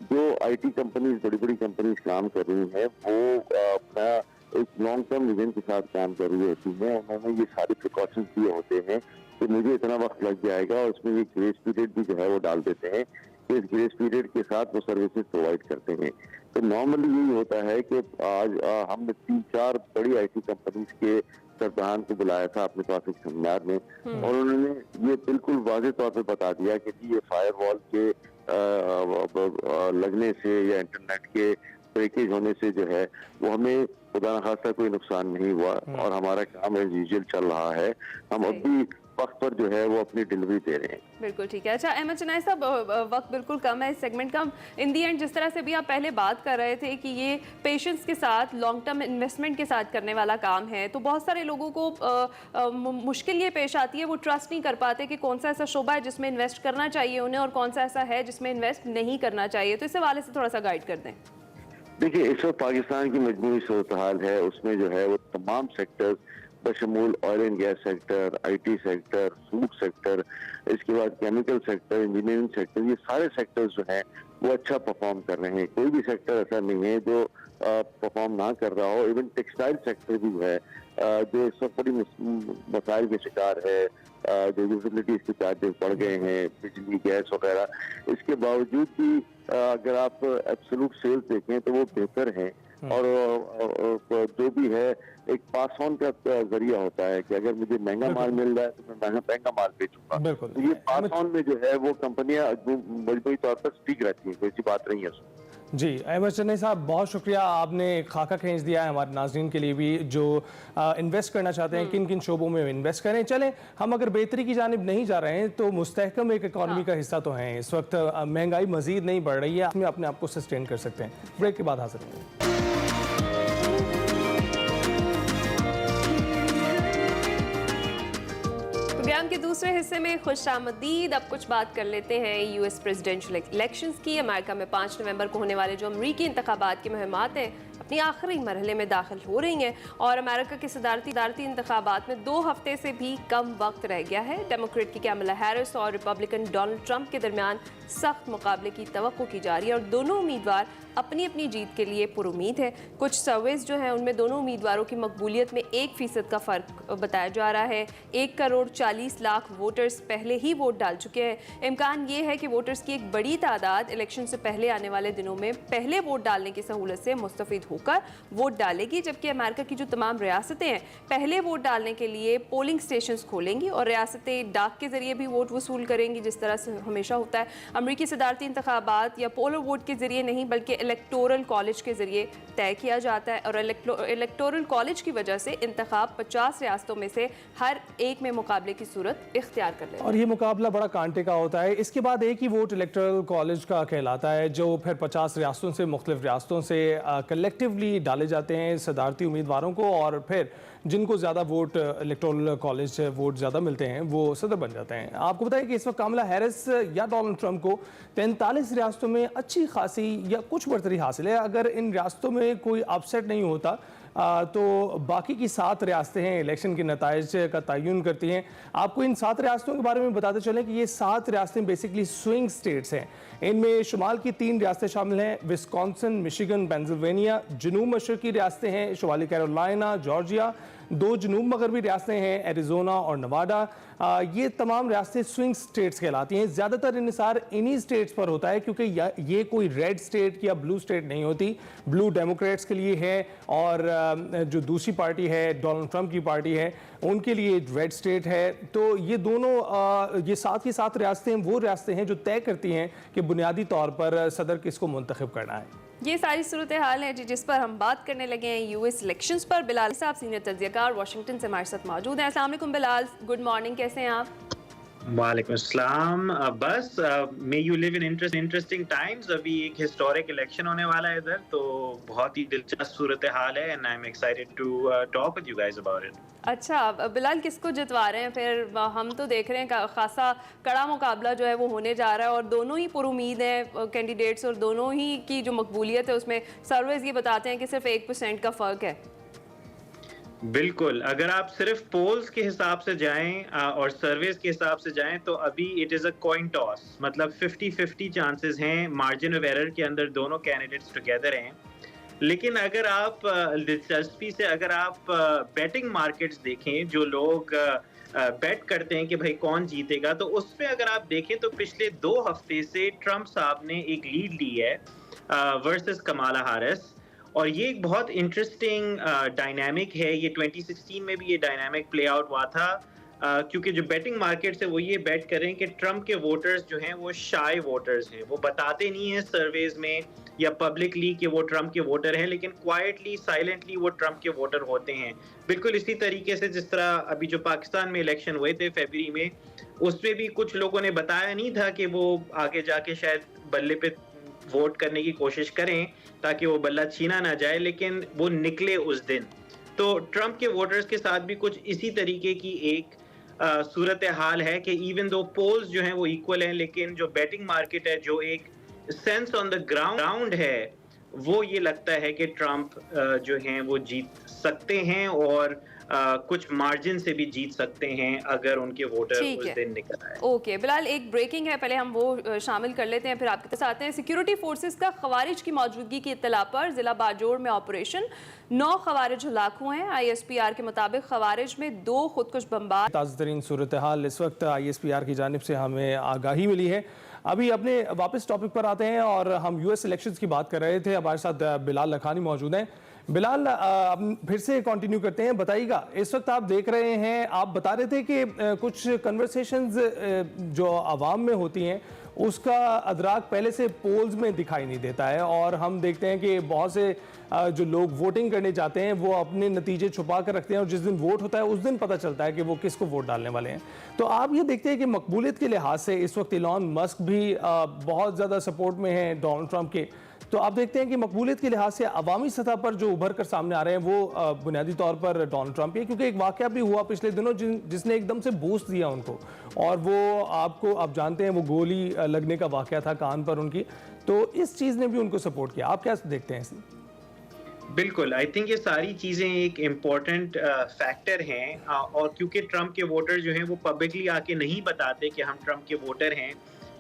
जो आईटी कंपनीज, बड़ी बड़ी कंपनीज काम कर रही हैं वो अपना एक लॉन्ग टर्म विजन के साथ काम कर रही होती है। उन्होंने ये सारे प्रिकॉशंस दिए होते हैं कि मुझे इतना वक्त लग जाएगा और उसमें ये ग्रेस पीरियड भी जो है वो डाल देते हैं। इस ग्रेस पीरियड के साथ वो सर्विसेज प्रोवाइड करते हैं। तो नॉर्मली यही होता है कि आज हमने 3-4 बड़ी आईटी कंपनीज के सरबराहान को बुलाया था अपने पास एक सेमिनार में और उन्होंने ये बिल्कुल वाज़ेह तौर पे बता दिया कि ये फायरवॉल के लगने से या इंटरनेट के ब्रेकेज होने से जो है वो हमें खुदा न खास्ता कोई नुकसान नहीं हुआ और हमारा काम एज यूजुअल चल रहा है। हम अभी वक्त पर जो है वो अपनी डिलीवरी दे रहे हैं। बिल्कुल ठीक है। अच्छा अहमद शनाई साहब, वक्त बिल्कुल कम है इस सेगमेंट का। इन दी एंड जिस तरह से भी आप पहले बात कर रहे थे कि ये पेशेंस के साथ, लॉन्ग टर्म इन्वेस्टमेंट के साथ करने वाला काम है, तो बहुत सारे लोगों को मुश्किल ये पेश आती है, वो ट्रस्ट नहीं कर पाते कि कौन सा ऐसा शोबा है जिसमें इन्वेस्ट करना चाहिए उन्हें और कौन सा ऐसा है जिसमें इन्वेस्ट नहीं करना चाहिए। तो इस हवाले से थोड़ा सा गाइड कर दें। देखिए, इस वक्त पाकिस्तान की मजबूरी सूरत हाल है, उसमें जो है वो तमाम सेक्टर्स बशमूल oil and gas sector, IT sector, food sector, इसके बाद केमिकल सेक्टर, इंजीनियरिंग सेक्टर, ये सारे सेक्टर्स जो हैं वो अच्छा परफॉर्म कर रहे हैं। कोई भी सेक्टर ऐसा नहीं है जो परफॉर्म ना कर रहा हो। इवन टेक्सटाइल सेक्टर भी है जो इस वक्त बड़ी मसाइल के शिकार है, जो यूटिलिटीज के चार्जेस बढ़ गए हैं, बिजली, गैस वगैरह। इसके बावजूद भी अगर आप एब्सोल्यूट सेल्स देखें तो वो बेहतर हैं और जो भी है एक पास ऑन का जरिया होता है कि अगर मुझे महंगा माल मिल रहा है तो मैं महंगा माल बेचूंगा। तो ये पास ऑन में जो है वो कंपनियां मजबूरी तौर पर स्टिक रहती हैं, कोई ऐसी बात नहीं है। जी अहमद शनाई साहब, बहुत शुक्रिया, आपने खाका खींच दिया है हमारे नाज़रीन के लिए भी जो इन्वेस्ट करना चाहते हैं किन किन शोबों में इन्वेस्ट करें। चलें, हम अगर बेहतरी की जानिब नहीं जा रहे हैं तो मुस्तहकम एक इकॉनमी का हिस्सा तो हैं। इस वक्त महंगाई मजीद नहीं बढ़ रही है, हम अपने आप को सस्टेन कर सकते हैं। ब्रेक के बाद हाजिर होंगे। प्रोग्राम के दूसरे हिस्से में खुशामदीद। अब कुछ बात कर लेते हैं यूएस प्रेसिडेंशियल इलेक्शंस की। अमेरिका में 5 नवंबर को होने वाले जो अमरीकी इंतखाबात की मुहिमात हैं अपनी आखिरी मरहले में दाखिल हो रही हैं और अमेरिका के सदारती इंतखाबात में 2 हफ्ते से भी कम वक्त रह गया है। डेमोक्रेट की कैमला हैरिस और रिपब्लिकन डोनाल्ड ट्रंप के दरमियान सख्त मुकाबले की तवक्को की जा रही है और दोनों उम्मीदवार अपनी अपनी जीत के लिए पुरुमीद है। कुछ सर्वेस जो हैं उनमें दोनों उम्मीदवारों की मकबूलियत में 1% का फ़र्क बताया जा रहा है। 1 करोड़ 40 लाख वोटर्स पहले ही वोट डाल चुके हैं। इम्कान ये है कि वोटर्स की एक बड़ी तादाद इलेक्शन से पहले आने वाले दिनों में पहले वोट डालने की सहूलत से मुस्तफ़िद होकर वोट डालेगी, जबकि अमेरिका की जो तमाम रियासतें हैं पहले वोट डालने के लिए पोलिंग स्टेशन खोलेंगी और रियासतें डाक के जरिए भी वोट वसूल करेंगी, जिस तरह से हमेशा होता है। अमरीकी सदारती इंतखाबात या पोलो वोट के जरिए नहीं बल्कि इलेक्टोरल कॉलेज के जरिए तय किया जाता है और इलेक्टोरल कॉलेज की वजह से इंतखाब 50 रियासतों में से हर एक में मुकाबले की सूरत इख्तियार कर लेते हैं। और ये मुकाबला बड़ा कांटे का होता है। इसके बाद एक ही वोट इलेक्टोरल कॉलेज का कहलाता है जो फिर 50 रियासतों से, मुख्तलिफ रियासतों से कलेक्टिव सेलेक्टिवली डाले जाते हैं सदारती उम्मीदवारों को, और फिर जिनको ज़्यादा वोट इलेक्टोरल कॉलेज वोट ज़्यादा मिलते हैं वो सदर बन जाते हैं। आपको बताएं कि इस वक्त कामला हैरिस या डोनाल्ड ट्रंप को 43 रियासतों में अच्छी खासी या कुछ बढ़तरी हासिल है। अगर इन रियासतों में कोई अपसेट नहीं होता तो बाकी की 7 रियासतें हैं इलेक्शन के नताइज का तयन करती हैं। आपको इन 7 रियासतों के बारे में बताते चलें कि ये 7 रियासतें बेसिकली स्विंग स्टेट्स हैं। इनमें शुमाल की 3 रियासतें शामिल हैं, विस्कॉन्सिन, मिशिगन, पेंसिल्वेनिया। जनूब मशरकी रियासतें हैं शुमाली कैरोलिना, जॉर्जिया। 2 जनूब मगरबी रियासतें हैं, एरिजोना और नवाडा। ये तमाम रियासतें स्विंग स्टेट्स कहलाती हैं। ज़्यादातर इन्हिसार इन्हीं स्टेट्स पर होता है क्योंकि ये कोई रेड स्टेट या ब्लू स्टेट नहीं होती। ब्लू डेमोक्रेट्स के लिए है और जो दूसरी पार्टी है डोनाल्ड ट्रंप की पार्टी है उनके लिए रेड स्टेट है। तो ये दोनों ये 7 की 7 रियासतें वो रियासतें हैं जो तय करती हैं कि बुनियादी तौर पर सदर किसको मुंतखब करना है। ये सारी सूरत हाल है जी जिस पर हम बात करने लगे हैं यूएस इलेक्शंस पर। बिलाल साहब सीनियर तज्जियाकार वाशिंगटन से हमारे साथ मौजूद हैं। अस्सलाम वालेकुम बिलाल, गुड मॉर्निंग, कैसे हैं आप? वालेकुम अस्सलाम। बस may you live in interesting times. अभी एक हिस्टोरिक इलेक्शन होने वाला है इधर, तो बहुत ही दिलचस्प सूरत हाल है and I am excited to talk with you guys about it. अच्छा बिलाल, किसको जितवा रहे हैं फिर? हम तो देख रहे हैं खासा कड़ा मुकाबला जो है वो होने जा रहा है और दोनों ही पुरुमीद हैं कैंडिडेट्स और दोनों ही की जो मकबूलियत है उसमें सर्वेज ये बताते हैं कि सिर्फ 1% का फ़र्क है। बिल्कुल, अगर आप सिर्फ पोल्स के हिसाब से जाएं और सर्वेज के हिसाब से जाएं तो अभी it is a coin toss, मतलब 50-50 चांसेस हैं। मार्जिन ऑफ एरर के अंदर दोनों कैंडिडेट्स टुगेदर हैं। लेकिन अगर आप दिलचस्पी से अगर आप बेटिंग मार्केट्स देखें, जो लोग बेट करते हैं कि भाई कौन जीतेगा, तो उसमें अगर आप देखें तो पिछले 2 हफ्ते से ट्रंप साहब ने एक लीड ली है वर्सेस कमाला हैरिस, और ये एक बहुत इंटरेस्टिंग डायनामिक है। ये 2016 में भी ये डायनामिक प्ले आउट हुआ था क्योंकि जो बेटिंग मार्केट्स है वो ये बेट कर रहे हैं कि ट्रंप के वोटर्स जो हैं वो शाय वोटर्स हैं, वो बताते नहीं हैं सर्वेज में या पब्लिकली कि वो ट्रंप के वोटर हैं, लेकिन क्वाइटली साइलेंटली वो ट्रंप के वोटर होते हैं। बिल्कुल इसी तरीके से जिस तरह अभी जो पाकिस्तान में इलेक्शन हुए थे फरवरी में, उसमें भी कुछ लोगों ने बताया नहीं था कि वो आगे जाके शायद बल्ले पे वोट करने की कोशिश करें ताकि वो बल्ला छीना ना जाए, लेकिन वो निकले उस दिन। तो ट्रंप के वोटर्स के साथ भी कुछ इसी तरीके की एक सूरत हाल है कि इवन दो पोल्स जो हैं वो इक्वल हैं, लेकिन जो बेटिंग मार्केट है, जो एक सेंस ऑन द ग्राउंड है, वो ये लगता है कि ट्रंप जो हैं वो जीत सकते हैं और कुछ मार्जिन से भी जीत सकते हैं अगर उनके वोटर उस दिन निकल आए। ओके बिलाल, एक ब्रेकिंग है, पहले हम वो शामिल कर लेते हैं फिर आपके पास आते हैं। सिक्योरिटी फोर्सेस का खवारिज की मौजूदगी की इत्तला पर जिला बाजोड़ में ऑपरेशन, 9 खवारिज हलाक हुए हैं। ISPR के मुताबिक खवारिज में 2 खुदकुश बमबार। ताज़ा तरीन सूरत हाल इस वक्त ISPR की जानिब से हमें आगाही मिली है। अभी अपने वापस टॉपिक पर आते हैं और हम US इलेक्शंस की बात कर रहे थे। हमारे साथ बिलाल लखानी मौजूद हैं। बिलाल, फिर से कंटिन्यू करते हैं, बताइएगा इस वक्त आप देख रहे हैं, आप बता रहे थे कि कुछ कन्वर्सेशंस जो आवाम में होती हैं उसका अदराक पहले से पोल्स में दिखाई नहीं देता है, और हम देखते हैं कि बहुत से जो लोग वोटिंग करने जाते हैं वो अपने नतीजे छुपा कर रखते हैं और जिस दिन वोट होता है उस दिन पता चलता है कि वो किसको वोट डालने वाले हैं। तो आप ये देखते हैं कि मकबूलियत के लिहाज से इस वक्त इलॉन मस्क भी बहुत ज़्यादा सपोर्ट में हैं डोनाल्ड ट्रंप के। तो आप देखते हैं कि मकबूलियत के लिहाज से अवामी सतह पर जो उभर कर सामने आ रहे हैं वो बुनियादी तौर पर डोनाल्ड ट्रंप है, क्योंकि एक वाकया भी हुआ पिछले दिनों जिसने एकदम से बूस्ट दिया उनको, और वो आप जानते हैं वो गोली लगने का वाकया था कान पर उनकी। तो इस चीज़ ने भी उनको सपोर्ट किया। आप क्या देखते हैं इसे? बिल्कुल, आई थिंक ये सारी चीज़ें एक इम्पॉर्टेंट फैक्टर हैं, और क्योंकि ट्रंप के वोटर जो हैं वो पब्लिकली आके नहीं बताते कि हम ट्रंप के वोटर हैं,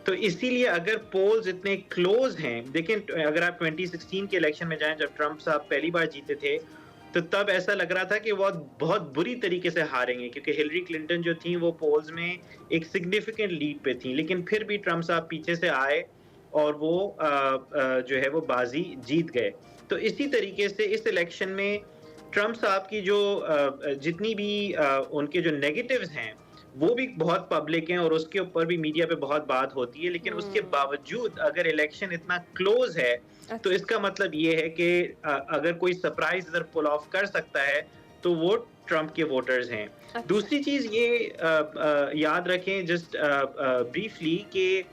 तो इसीलिए अगर पोल्स इतने क्लोज हैं, देखें अगर आप 2016 के इलेक्शन में जाएं जब ट्रंप साहब पहली बार जीते थे, तो तब ऐसा लग रहा था कि वो बहुत बुरी तरीके से हारेंगे क्योंकि हिलरी क्लिंटन जो थी वो पोल्स में एक सिग्निफिकेंट लीड पे थी, लेकिन फिर भी ट्रंप साहब पीछे से आए और वो जो है वो बाजी जीत गए। तो इसी तरीके से इस इलेक्शन में ट्रंप साहब की जो जितनी भी उनके जो नेगेटिव्स हैं वो भी बहुत पब्लिक हैं और उसके ऊपर भी मीडिया पे बहुत बात होती है, लेकिन उसके बावजूद अगर इलेक्शन इतना क्लोज है तो इसका मतलब ये है कि अगर कोई सरप्राइज इधर पुल ऑफ कर सकता है तो वो ट्रंप के वोटर्स हैं। दूसरी चीज ये याद रखें जस्ट ब्रीफली कि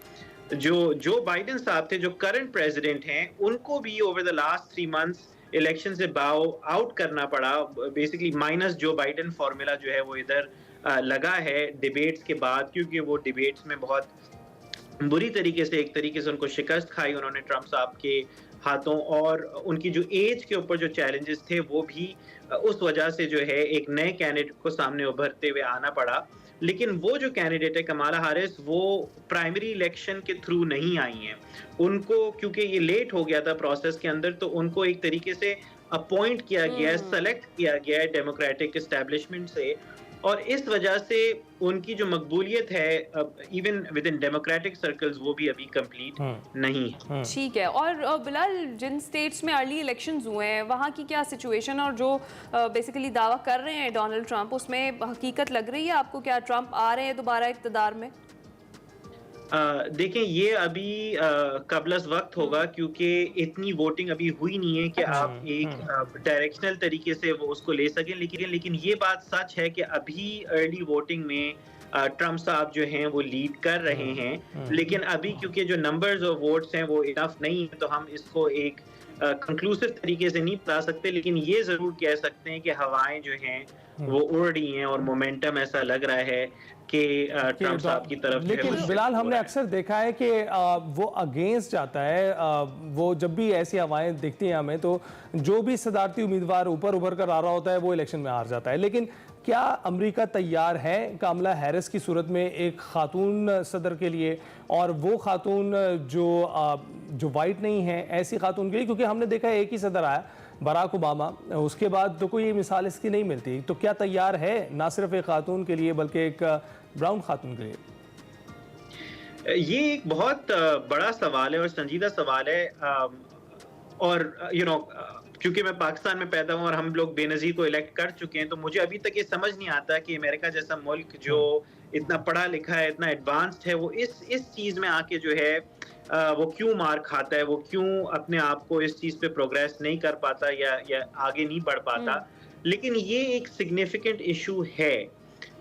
जो बाइडेन साहब थे, जो करंट प्रेसिडेंट हैं, उनको भी over the last 3 months election से बाउ आउट करना पड़ा। Basically minus Joe Biden formula जो है वो इधर लगा है डिबेट्स के बाद, क्योंकि वो डिबेट्स में बहुत बुरी तरीके से एक तरीके से उनको शिकस्त खाई उन्होंने ट्रंप साहब के हाथों, और उनकी जो एज के ऊपर जो चैलेंजेस थे वो भी उस वजह से जो है एक नए कैंडिडेट को सामने उभरते हुए आना पड़ा। लेकिन वो जो कैंडिडेट है कमाला हैरिस, वो प्राइमरी इलेक्शन के थ्रू नहीं आई हैं। उनको क्योंकि ये लेट हो गया था प्रोसेस के अंदर, तो उनको एक तरीके से अपॉइंट किया गया है, सेलेक्ट किया गया है डेमोक्रेटिक एस्टेब्लिशमेंट से, और इस वजह से उनकी जो मकबूलियत है even with in democratic circles वो भी अभी कंप्लीट नहीं है। ठीक है। और बिलाल, जिन स्टेट्स में अर्ली इलेक्शंस हुए हैं वहाँ की क्या सिचुएशन, और जो बेसिकली दावा कर रहे हैं डोनाल्ड ट्रंप, उसमें हकीकत लग रही है आपको? क्या ट्रंप आ रहे हैं दोबारा इक़्तिदार में? देखें, ये अभी कबलस वक्त होगा, क्योंकि इतनी वोटिंग अभी हुई नहीं है कि आप एक डायरेक्शनल तरीके से वो उसको ले सकें। लेकिन ये बात सच है कि अभी अर्ली वोटिंग में ट्रंप साहब जो हैं वो लीड कर रहे हैं। लेकिन अभी क्योंकि जो नंबर्स ऑफ वोट्स हैं वो इनफ नहीं है, तो हम इसको एक कंक्लूसिव तरीके से नहीं बता सकते। लेकिन ये जरूर कह सकते हैं कि हवाएं जो हैं वो उड़ रही हैं और मोमेंटम ऐसा लग रहा है कि ट्रंप साहब की तरफ। लेकिन बिलाल, हमने अक्सर देखा है कि वो अगेंस्ट जाता है। वो जब भी ऐसी हवाएं दिखती हैं हमें, तो जो भी सदारती उम्मीदवार ऊपर उभर कर आ रहा होता है वो इलेक्शन में हार जाता है। लेकिन क्या अमेरिका तैयार है कमला हैरिस की सूरत में एक खातून सदर के लिए, और वो खातून जो वाइट नहीं है, ऐसी खातून के लिए? क्योंकि हमने देखा है एक ही सदर आया, बराक ओबामा, उसके बाद तो कोई मिसाल इसकी नहीं मिलती। तो क्या तैयार है ना सिर्फ एक खातून के लिए बल्कि एक ब्राउन खातून के लिए? ये एक बहुत बड़ा सवाल है और संजीदा सवाल है। और क्योंकि मैं पाकिस्तान में पैदा हूँ और हम लोग बेनज़ीर को इलेक्ट कर चुके हैं, तो मुझे अभी तक ये समझ नहीं आता कि अमेरिका जैसा मुल्क जो इतना पढ़ा लिखा है, इतना एडवांस्ड है, वो इस चीज़ में आके जो है वो क्यों मार खाता है, वो क्यों अपने आप को इस चीज़ पे प्रोग्रेस नहीं कर पाता या आगे नहीं बढ़ पाता। लेकिन ये एक सिग्निफिकेंट इशू है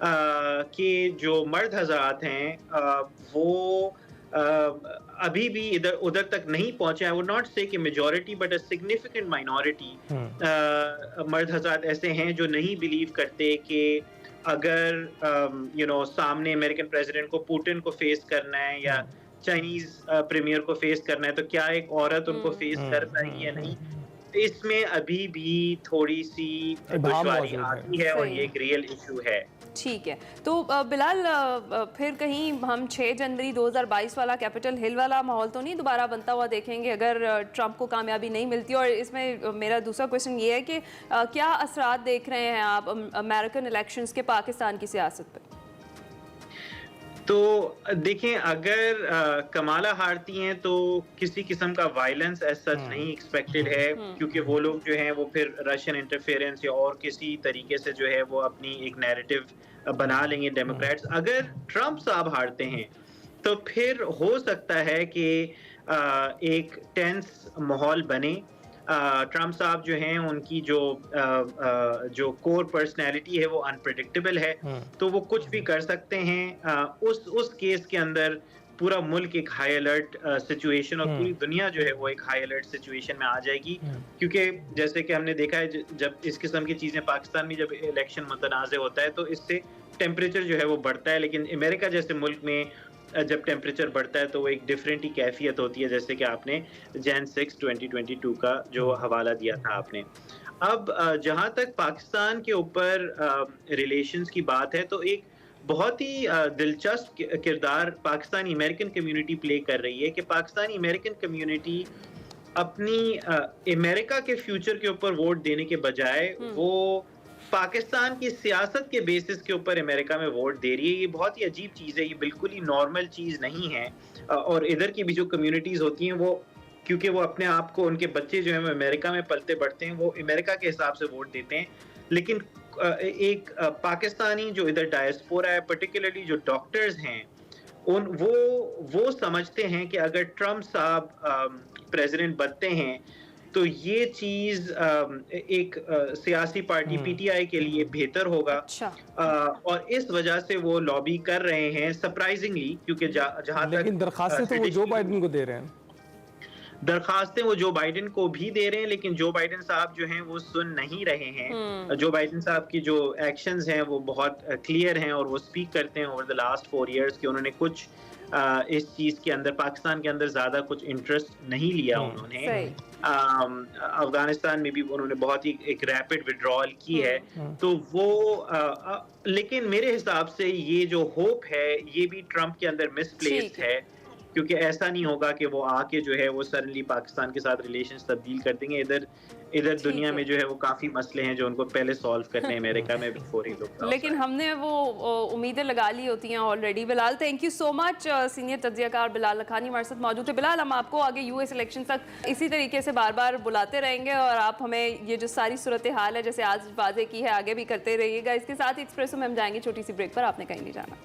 कि जो मर्द हज़रात हैं वो अभी भी इधर उधर तक नहीं पहुंचे। आई वुड नॉट से कि majority but a significant minority मर्द हज़रात ऐसे हैं जो नहीं बिलीव करते कि अगर सामने अमेरिकन प्रेसिडेंट को, पुतिन को फेस करना है या चाइनीज प्रीमियर को फेस करना है, तो क्या एक औरत उनको फेस कर पाएगी या नहीं। इसमें अभी भी थोड़ी सी दुश्वारी आती है और ये एक रियल इशू है। ठीक है। तो बिलाल, फिर कहीं हम 6 जनवरी 2022 वाला कैपिटल हिल वाला माहौल तो नहीं दोबारा बनता हुआ देखेंगे अगर ट्रंप को कामयाबी नहीं मिलती? और इसमें मेरा दूसरा क्वेश्चन ये है कि क्या असरात देख रहे हैं आप अमेरिकन इलेक्शंस के पाकिस्तान की सियासत पे? तो देखें, अगर कमाला हारती हैं तो किसी किस्म का वायलेंस एज सच नहीं एक्सपेक्टेड है, क्योंकि वो लोग जो हैं वो फिर रशियन इंटरफेरेंस या और किसी तरीके से जो है वो अपनी एक नैरेटिव बना लेंगे डेमोक्रेट्स। अगर ट्रंप साहब हारते हैं तो फिर हो सकता है कि एक टेंस माहौल बने। ट्रंप साहब जो हैं उनकी जो कोर पर्सनैलिटी है वो अनप्रेडिक्टेबल है, तो वो कुछ भी कर सकते हैं। उस केस के अंदर पूरा मुल्क एक हाई अलर्ट सिचुएशन और पूरी दुनिया जो है वो एक हाई अलर्ट सिचुएशन में आ जाएगी। क्योंकि जैसे कि हमने देखा है जब इस किस्म की चीज़ें पाकिस्तान में जब इलेक्शन मुतनाज़ होता है तो इससे टेम्परेचर जो है वो बढ़ता है, लेकिन अमेरिका जैसे मुल्क में जब टेम्परेचर बढ़ता है तो वो एक डिफरेंट ही कैफियत होती है, जैसे कि आपने Jan 6, 2022 का जो हवाला दिया था आपने। अब जहाँ तक पाकिस्तान के ऊपर रिलेशंस की बात है, तो एक बहुत ही दिलचस्प किरदार पाकिस्तानी अमेरिकन कम्युनिटी प्ले कर रही है कि पाकिस्तानी अमेरिकन कम्युनिटी अपनी अमेरिका के फ्यूचर के ऊपर वोट देने के बजाय वो पाकिस्तान की सियासत के बेसिस के ऊपर अमेरिका में वोट दे रही है। ये बहुत ही अजीब चीज़ है, ये बिल्कुल ही नॉर्मल चीज़ नहीं है। और इधर की भी जो कम्युनिटीज़ होती हैं वो, क्योंकि वो अपने आप को, उनके बच्चे जो हैं वो अमेरिका में पलते बढ़ते हैं, वो अमेरिका के हिसाब से वोट देते हैं। लेकिन एक पाकिस्तानी जो इधर डायस्पोरा है, पर्टिकुलरली जो डॉक्टर्स हैं, वो समझते हैं कि अगर ट्रंप साहब प्रेसिडेंट बनते हैं तो ये चीज एक सियासी पार्टी पीटीआई के लिए बेहतर होगा। और इस वजह से वो लॉबी कर रहे हैं सरप्राइजिंगली, क्योंकि जहां तक लेकिन दरखास्तें तो वो जो बाइडेन को दे रहे हैं। दरखास्तें वो जो बाइडेन को भी दे रहे हैं, लेकिन जो बाइडेन साहब जो हैं वो सुन नहीं रहे हैं। जो बाइडेन साहब की जो एक्शंस हैं वो बहुत क्लियर हैं और वो स्पीक करते हैं ओवर द लास्ट 4 इयर्स कि उन्होंने कुछ इस चीज के अंदर, पाकिस्तान के अंदर ज्यादा कुछ इंटरेस्ट नहीं लिया उन्होंने। अफगानिस्तान में भी उन्होंने बहुत ही एक रैपिड विड्रॉल की है, तो वो लेकिन मेरे हिसाब से ये जो होप है ये भी ट्रंप के अंदर मिसप्लेस्ड है, क्योंकि ऐसा नहीं होगा कि वो आके जो है वो सडनली पाकिस्तान के साथ रिलेशंस तब्दील कर देंगे। इधर दुनिया में जो है वो काफी मसले हैं जो उनको पहले सॉल्व करने हैं अमेरिका में बिफोर ही लोग। लेकिन हमने वो उम्मीदें लगा ली होती हैं already. Bilal, thank you so much. Senior तज्जियाकार बिलाल लखानी हमारे साथ मौजूद है। बिलाल, हम आपको आगे यूएस इलेक्शन तक इसी तरीके से बार बार बुलाते रहेंगे और आप हमें ये जो सारी सूरत हाल है जैसे आज वाजे की है आगे भी करते रहिएगा। इसके साथ ही एक्सप्रेसो में हम जाएंगे छोटी सी ब्रेक पर, आपने कहीं नहीं जाना।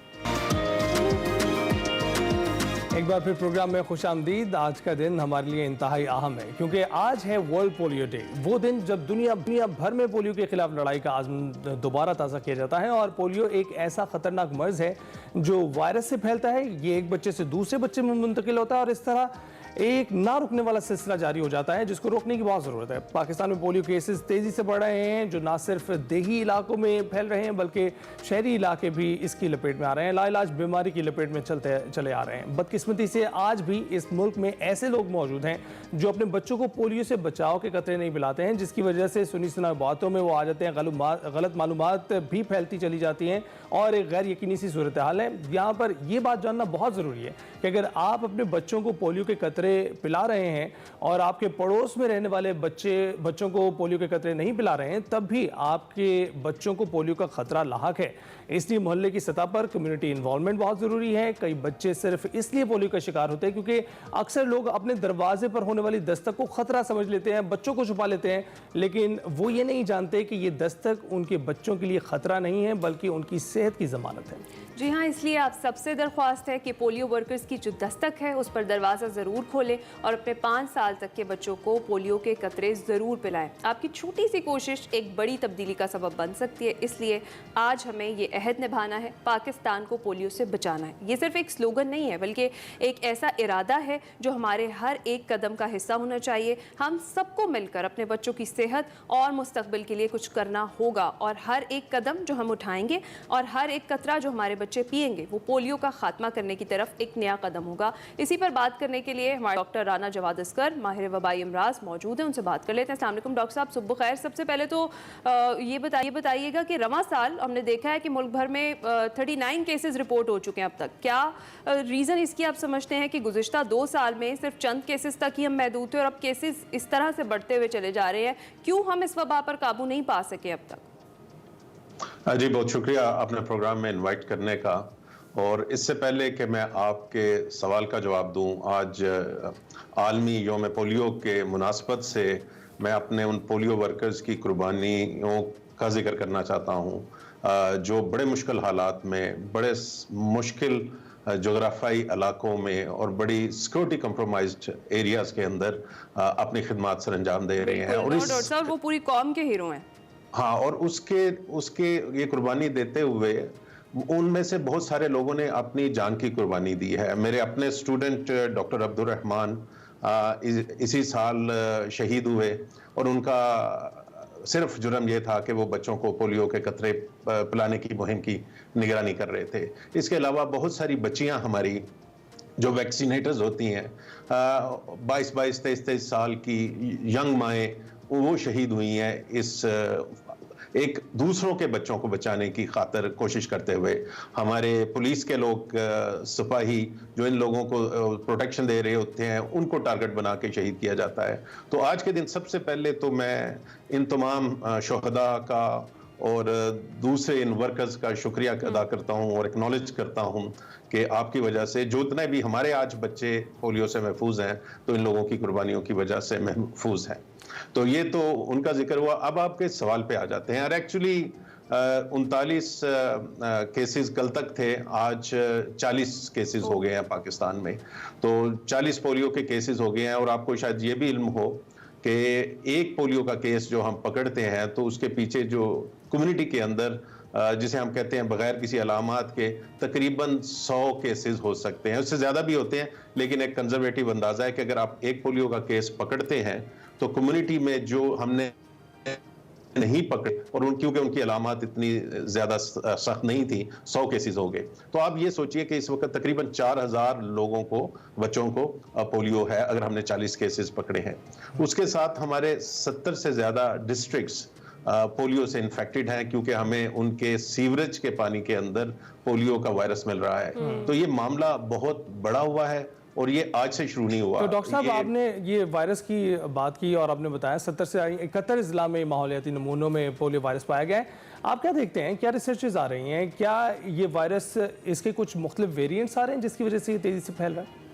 एक बार फिर प्रोग्राम में खुशामदीद। आज का दिन हमारे लिए इंतहाई अहम है क्योंकि आज है वर्ल्ड पोलियो डे। वो दिन जब दुनिया भर में पोलियो के खिलाफ लड़ाई का आज़म दोबारा ताज़ा किया जाता है। और पोलियो एक ऐसा खतरनाक मर्ज है जो वायरस से फैलता है, ये एक बच्चे से दूसरे बच्चे में मुंतकिल होता है और इस तरह एक ना रुकने वाला सिलसिला जारी हो जाता है जिसको रोकने की बहुत ज़रूरत है। पाकिस्तान में पोलियो केसेस तेज़ी से बढ़ रहे हैं, जो ना सिर्फ देही इलाकों में फैल रहे हैं बल्कि शहरी इलाके भी इसकी लपेट में आ रहे हैं। लाइलाज बीमारी की लपेट में चले आ रहे हैं। बदकिस्मती से आज भी इस मुल्क में ऐसे लोग मौजूद हैं जो अपने बच्चों को पोलियो से बचाव के कतरे नहीं पिलाते हैं, जिसकी वजह से सुनी सुनाई बातों में वो आ जाते हैं, गलत मालूमात भी फैलती चली जाती हैं और एक गैर यकीनी सी सूरत हाल है। यहाँ पर यह बात जानना बहुत ज़रूरी है कि अगर आप अपने बच्चों को पोलियो के कतरे पिला रहे हैं और आपके पड़ोस में रहने वाले बच्चों को पोलियो के कतरे नहीं पिला रहे हैं, तब भी आपके बच्चों को पोलियो का खतरा लाहक है। इसलिए मोहल्ले की सतह पर कम्युनिटी इन्वॉल्वमेंट बहुत ज़रूरी है। कई बच्चे सिर्फ इसलिए पोलियो का शिकार होते हैं क्योंकि अक्सर लोग अपने दरवाजे पर होने वाली दस्तक को खतरा समझ लेते हैं, बच्चों को छुपा लेते हैं, लेकिन वो ये नहीं जानते कि ये दस्तक उनके बच्चों के लिए खतरा नहीं है बल्कि उनकी सेहत की ज़मानत है। जी हाँ, इसलिए आप सबसे दरख्वास्त है कि पोलियो वर्कर्स की जो दस्तक है उस पर दरवाज़ा ज़रूर खोलें और अपने 5 साल तक के बच्चों को पोलियो के कतरे ज़रूर पिलाएं। आपकी छोटी सी कोशिश एक बड़ी तब्दीली का सबब बन सकती है। इसलिए आज हमें ये अहद निभाना है, पाकिस्तान को पोलियो से बचाना है। ये सिर्फ एक स्लोगन नहीं है बल्कि एक ऐसा इरादा है जो हमारे हर एक कदम का हिस्सा होना चाहिए। हम सबको मिलकर अपने बच्चों की सेहत और मुस्तकबिल के लिए कुछ करना होगा और हर एक कदम जो हम उठाएंगे और हर एक कतरा जो हमारे बच्चे पिएंगे वो पोलियो का खात्मा करने की तरफ एक नया कदम होगा। इसी पर बात करने के लिए हमारे डॉक्टर राना जवाद अस्कर, माहिर वबाई अमराज मौजूद हैं, उनसे बात कर लेते हैं। अस्सलाम वालेकुम डॉक्टर साहब, सुबह खैर। सबसे पहले तो ये बताइएगा कि रवां साल हमने देखा है कि मुल्क भर में 39 केसेस रिपोर्ट हो चुके हैं अब तक। क्या रीज़न इसकी आप समझते हैं कि गुज़िश्ता 2 साल में सिर्फ चंद केसेस तक ही हम महदूद थे और अब केसेस इस तरह से बढ़ते हुए चले जा रहे हैं? क्यों हम इस वबा पर काबू नहीं पा सके अब तक? जी, बहुत शुक्रिया आपने प्रोग्राम में इनवाइट करने का। और इससे पहले कि मैं आपके सवाल का जवाब दूं, आज आलमी योम पोलियो के मुनासबत से मैं अपने उन पोलियो वर्कर्स की कुर्बानियों का जिक्र करना चाहता हूं जो बड़े मुश्किल हालात में, बड़े मुश्किल जोग्राफाई इलाकों में और बड़ी सिक्योरिटी कंप्रोमाइज्ड एरियाज के अंदर अपनी खिदमत सर अंजाम दे रहे हैं। और वो पूरी कौम के हीरो हैं। हाँ, और उसके ये कुर्बानी देते हुए उनमें से बहुत सारे लोगों ने अपनी जान की कुर्बानी दी है। मेरे अपने स्टूडेंट डॉक्टर अब्दुल रहमान इसी साल शहीद हुए और उनका सिर्फ जुर्म ये था कि वो बच्चों को पोलियो के कतरे पिलाने की मुहिम की निगरानी कर रहे थे। इसके अलावा बहुत सारी बच्चियां हमारी जो वैक्सीनेटर्स होती हैं, 22-22, 23-23 साल की यंग माएँ, वो शहीद हुई हैं इस एक दूसरों के बच्चों को बचाने की खातिर कोशिश करते हुए। हमारे पुलिस के लोग, सिपाही जो इन लोगों को प्रोटेक्शन दे रहे होते हैं, उनको टारगेट बना के शहीद किया जाता है। तो आज के दिन सबसे पहले तो मैं इन तमाम शोहदा का और दूसरे इन वर्कर्स का शुक्रिया अदा करता हूं और एक्नॉलेज करता हूं कि आपकी वजह से जो इतने भी हमारे आज बच्चे पोलियो से महफूज हैं, तो इन लोगों की कुर्बानियों की वजह से महफूज हैं। तो ये तो उनका जिक्र हुआ। अब आपके सवाल पे आ जाते हैं। और एक्चुअली 39 केसेस कल तक थे, आज 40 केसेस हो गए हैं पाकिस्तान में। तो 40 पोलियो के केसेस हो गए हैं। और आपको शायद ये भी इल्म हो कि एक पोलियो का केस जो हम पकड़ते हैं तो उसके पीछे जो कम्युनिटी के अंदर जिसे हम कहते हैं बगैर किसी अलामात के तकरीबन 100 केसेस हो सकते हैं, उससे ज़्यादा भी होते हैं, लेकिन एक कंजर्वेटिव अंदाज़ा है कि अगर आप एक पोलियो का केस पकड़ते हैं तो कम्युनिटी में जो हमने नहीं पकड़े और क्योंकि उनकी अलामत इतनी ज़्यादा सख्त नहीं थी, 100 केसेस हो गए। तो आप ये सोचिए कि इस वक्त तकरीबन 4000 लोगों को, बच्चों को पोलियो है अगर हमने 40 केसेस पकड़े हैं। उसके साथ हमारे 70 से ज़्यादा डिस्ट्रिक्ट्स पोलियो से इन्फेक्टेड हैं, क्योंकि हमें उनके सीवरेज के पानी के अंदर पोलियो का वायरस मिल रहा है। तो ये मामला बहुत बड़ा हुआ है और ये आज से शुरू नहीं हुआ। तो डॉक्टर साहब, आपने ये वायरस की बात की और आपने बताया 70 से 71 जिला में माहौलियाती नमूनों में पोलियो वायरस पाया गया है। आप क्या देखते हैं, क्या रिसर्चेज आ रही हैं, क्या ये वायरस, इसके कुछ मुख्तलिफ वेरिएंट्स आ रहे हैं जिसकी वजह से ये तेजी से फैल रहा है?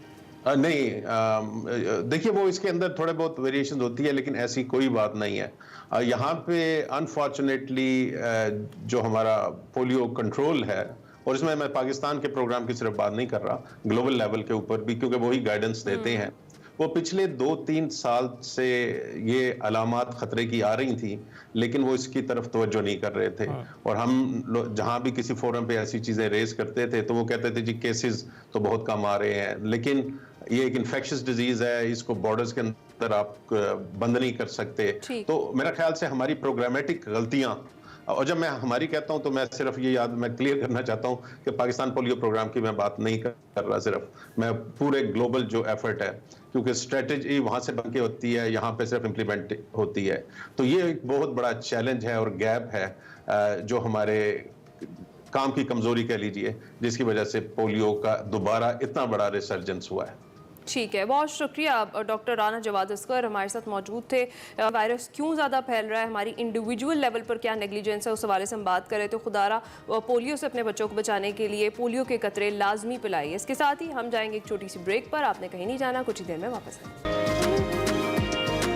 नहीं, देखिए वो इसके अंदर थोड़े बहुत वेरिएशन होती है, लेकिन ऐसी कोई बात नहीं है। यहाँ पे अनफॉर्चुनेटली जो हमारा पोलियो कंट्रोल है, और इसमें मैं पाकिस्तान के प्रोग्राम की सिर्फ बात नहीं कर रहा, ग्लोबल लेवल के ऊपर भी, क्योंकि वही गाइडेंस देते हैं, वो पिछले 2-3 साल से ये अलामात खतरे की आ रही थी, लेकिन वो इसकी तरफ तवज्जो नहीं कर रहे थे। और हम जहाँ भी किसी फोरम पे ऐसी चीजें रेज करते थे तो वो कहते थे जी केसेस तो बहुत कम आ रहे हैं, लेकिन ये एक इन्फेक्शियस डिजीज है, इसको बॉर्डर्स के अंदर आप बंद नहीं कर सकते। तो मेरा ख्याल से हमारी प्रोग्रामेटिक गलतियां, और जब मैं हमारी कहता हूं तो मैं सिर्फ ये मैं क्लियर करना चाहता हूं कि पाकिस्तान पोलियो प्रोग्राम की मैं बात नहीं कर रहा, सिर्फ मैं पूरे ग्लोबल जो एफर्ट है, क्योंकि स्ट्रेटेजी वहां से बन के होती है, यहाँ पे सिर्फ इम्प्लीमेंट होती है। तो ये एक बहुत बड़ा चैलेंज है और गैप है जो हमारे काम की कमजोरी कह लीजिए, जिसकी वजह से पोलियो का दोबारा इतना बड़ा रिसर्जेंस हुआ है। ठीक है, बहुत शुक्रिया। डॉक्टर राना जवाद अस्कर हमारे साथ मौजूद थे। वायरस क्यों ज़्यादा फैल रहा है, हमारी इंडिविजुअल लेवल पर क्या नेग्लिजेंस है, उस हवाले से हम बात करें तो खुदारा पोलियो से अपने बच्चों को बचाने के लिए पोलियो के कतरे लाजमी पिलाइए। इसके साथ ही हम जाएंगे एक छोटी सी ब्रेक पर, आपने कहीं नहीं जाना, कुछ ही देर में वापस आएंगे।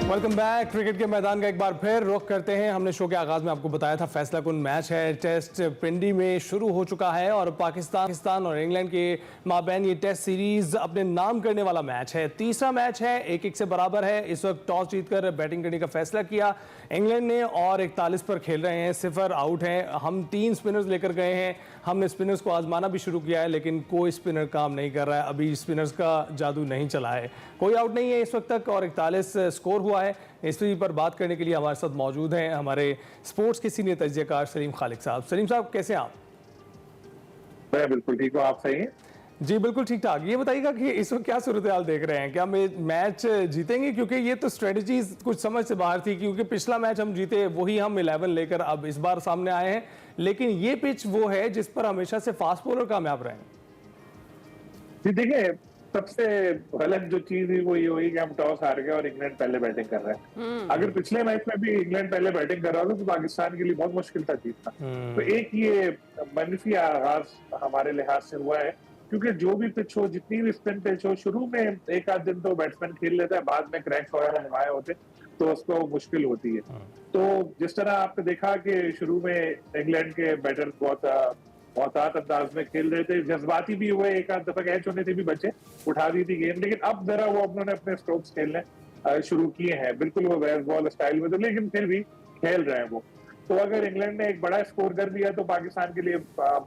Welcome back. क्रिकेट के मैदान का एक बार फिर रुख करते हैं। हमने शो के आगाज में आपको बताया था फैसला कुन मैच है, टेस्ट पिंडी में शुरू हो चुका है और पाकिस्तान और इंग्लैंड के माबैन ये टेस्ट सीरीज अपने नाम करने वाला मैच है। तीसरा मैच है, 1-1 से बराबर है। इस वक्त टॉस जीतकर बैटिंग करने का फैसला किया इंग्लैंड ने और 41 पर खेल रहे हैं, 0 आउट हैं। हम 3 स्पिनर्स लेकर गए हैं, हमने स्पिनर्स को आजमाना भी शुरू किया है, लेकिन कोई स्पिनर काम नहीं कर रहा है। अभी स्पिनर्स का जादू नहीं चला है, कोई आउट नहीं है इस वक्त तक और 41 स्कोर हुआ है। इसी पर बात करने के लिए हमारे साथ मौजूद हैं हमारे स्पोर्ट्स के सीनियर तज्जियाकार सलीम खालिक साहब। सलीम साहब, कैसे हैं आप? मैं बिल्कुल ठीक हूँ, आप सही हैं? जी बिल्कुल ठीक ठाक। ये बताइएगा कि इस वक्त क्या सूरत हाल देख रहे हैं, क्या मैच जीतेंगे? क्योंकि ये तो स्ट्रेटजीज कुछ समझ से बाहर थी, क्योंकि पिछला मैच हम जीते, वही हम 11 लेकर अब इस बार सामने आए हैं, लेकिन ये पिच वो है जिस पर हमेशा से फास्ट बॉलर कामयाब रहे हैं। जी देखिए, सबसे गलत जो चीज हुई वो ये हुई कि हम टॉस हार गए और इंग्लैंड पहले बैटिंग कर रहे हैं। अगर पिछले मैच में भी इंग्लैंड पहले बैटिंग कर रहा था तो पाकिस्तान के लिए बहुत मुश्किल था जीतना। तो एक ये मनफी आगाज हमारे लिहाज से हुआ है, क्योंकि जो भी पिच हो, जितनी भी स्पिन पिच हो, शुरू में एक आध दिन तो बैट्समैन खेल लेता है, बाद में क्रैक्स वगैरह नुमाया होते तो उसको मुश्किल होती है। तो जिस तरह आपने देखा कि शुरू में इंग्लैंड के बैटर बहुत अंदाज में खेल रहे थे, जज्बाती भी हुए, एक आध दफा कैच होने से भी बचे, उठा दी थी गेंद, लेकिन अब जरा वो उन्होंने अपने स्ट्रोक्स खेलने शुरू किए हैं, बिल्कुल वो वेस्ट बॉल स्टाइल में, तो लेकिन फिर भी खेल रहे हैं वो। तो अगर इंग्लैंड ने एक बड़ा स्कोर कर दिया तो पाकिस्तान के लिए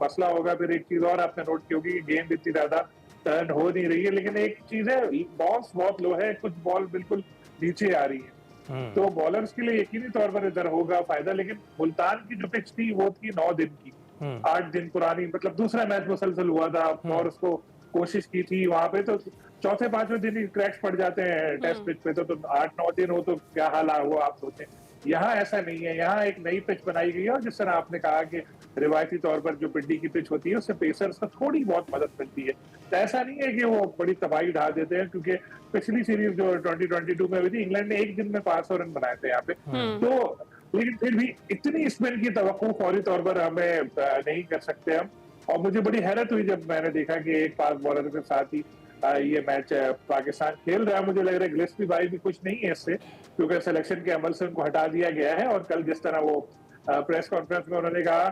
मसला होगा। फिर एक चीज और आपने नोट की होगी कि गेंद इतनी ज्यादा टर्न हो नहीं रही है, लेकिन एक चीज है, बॉल्स बहुत लो है, कुछ बॉल बिल्कुल नीचे आ रही है, तो बॉलर्स के लिए यकीनी तौर पर इधर होगा फायदा। लेकिन मुल्तान की जो पिच थी वो थी 9 दिन की, 8 दिन पुरानी, मतलब दूसरा मैच मुसलसल हुआ था और उसको कोशिश की थी वहां पे, तो चौथे पांचवें दिन ही क्रैक्स पड़ जाते हैं टेस्ट पिच पे, तो 8-9 दिन हो तो क्या हाल हुआ आप सोचें। यहाँ ऐसा नहीं है, यहाँ एक नई पिच बनाई गई है और जिस तरह आपने कहा कि रिवायती तौर पर जो पिंडी की पिच होती है उससे पेसर्स को थोड़ी बहुत मदद मिलती है। तो ऐसा नहीं है कि वो बड़ी तबाही ढा देते हैं, क्योंकि पिछली सीरीज जो 2022 में हुई थी, इंग्लैंड ने एक दिन में 500 रन बनाए थे यहाँ पे, तो लेकिन फिर भी इतनी स्पिन की तवक्को फौरी तौर पर हमें नहीं कर सकते हम। और मुझे बड़ी हैरत हुई जब मैंने देखा कि एक फास्ट बॉलर के साथ ही ये मैच पाकिस्तान खेल रहा है। मुझे लग रहा है गिलेस्पी भाई भी कुछ नहीं है इससे, क्योंकि सिलेक्शन के अमल से उनको हटा दिया गया है। और कल जिस तरह वो प्रेस कॉन्फ्रेंस में उन्होंने कहा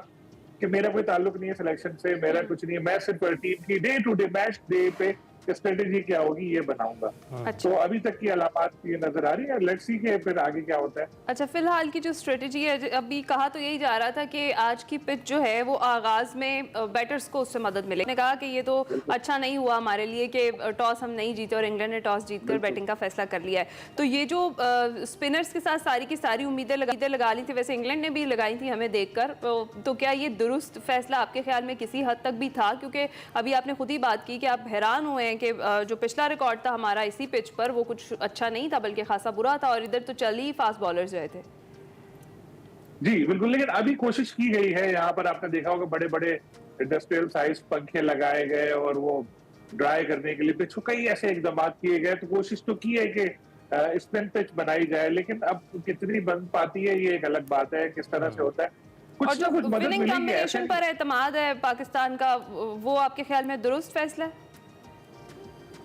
कि मेरा कोई ताल्लुक नहीं है सिलेक्शन से, मेरा कुछ नहीं है, मैं सिर्फ टीम की day to day match day पे स्ट्रेटेजी क्या होगी ये बनाऊंगा। अच्छा तो अभी तक की अलामात ये नजर आ रही है, लेट्स सी के फिर आगे क्या होता है। अच्छा, फिलहाल की जो स्ट्रेटजी है, अभी कहा तो यही जा रहा था कि आज की पिच जो है वो आगाज में बैटर्स को उससे मदद मिले। ने कहा कि ये तो अच्छा नहीं हुआ हमारे लिए कि टॉस हम नहीं जीते और इंग्लैंड ने टॉस जीतकर बैटिंग का फैसला कर लिया है। तो ये जो स्पिनर्स के साथ सारी की सारी उम्मीदें लगा ली थी, वैसे इंग्लैंड ने भी लगाई थी हमें देखकर, तो क्या ये दुरुस्त फैसला आपके ख्याल में किसी हद तक भी था? क्योंकि अभी आपने खुद ही बात की कि आप हैरान हुए हैं कि जो पिछला रिकॉर्ड था हमारा इसी पिच पर वो कुछ अच्छा नहीं था बल्कि खासा बुरा था, और इधर तो चल ही फास्ट बॉलर्स रहे थे। जी बिल्कुल, लेकिन अभी कोशिश की गई है। यहाँ पर आपने देखा होगा बड़े बड़े इंडस्ट्रियल साइज पंखे लगाए गए और वो ड्राई करने के लिए पिच को कई ऐसे इकदाम किए गए। तो कोशिश तो की है कि स्पिन पिच बनाई जाए, लेकिन अब कितनी बन पाती है ये एक अलग बात है, किस तरह से होता है। और कुछ जो ना कुछ मदद विनिंग मिलेगी। कॉम्बिनेशन पर एतमाद है पाकिस्तान का, वो आपके ख्याल में दुरुस्त फैसला है?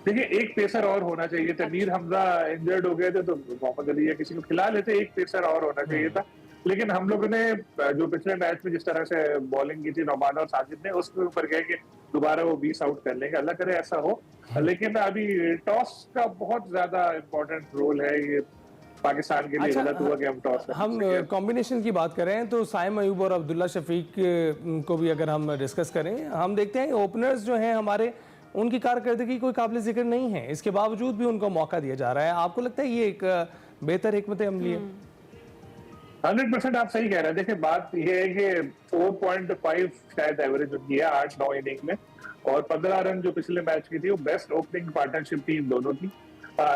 देखिए, एक पेसर और होना चाहिए था। मीर हमजा इंजर्ड हो गए थे तो मोहम्मद अली या किसी को खिला लेते, एक पेसर और होना चाहिए था। लेकिन हम लोगों ने जो पिछले मैच में जिस तरह से बॉलिंग की थी नौमान और साजिद ने, उसके ऊपर गए कि दोबारा वो 20 आउट कर लेंगे, अल्लाह करे ऐसा हो। लेकिन अभी टॉस का बहुत ज्यादा इंपॉर्टेंट रोल है, ये पाकिस्तान के लिए गलत हुआ कि हम टॉस हम कॉम्बिनेशन की बात कर रहे हैं तो साइम अयूब और अब्दुल्ला शफीक को भी अगर हम डिस्कस करें, हम देखते हैं ओपनर्स जो हैं हमारे, उनकी कारकर्दगी कोई काबिल जिक्र नहीं है, इसके बावजूद भी उनको मौका दिया जा रहा है। आपको लगता है ये एक बेहतर हिकमत अमली है? 100% आप सही कह रहे हैं। देखिए, बात यह है कि 4.5 शायद एवरेज उनकी है 8-9 इनिंग में, और 15 रन जो पिछले मैच की थी वो बेस्ट ओपनिंग पार्टनरशिप थी इन दोनों की।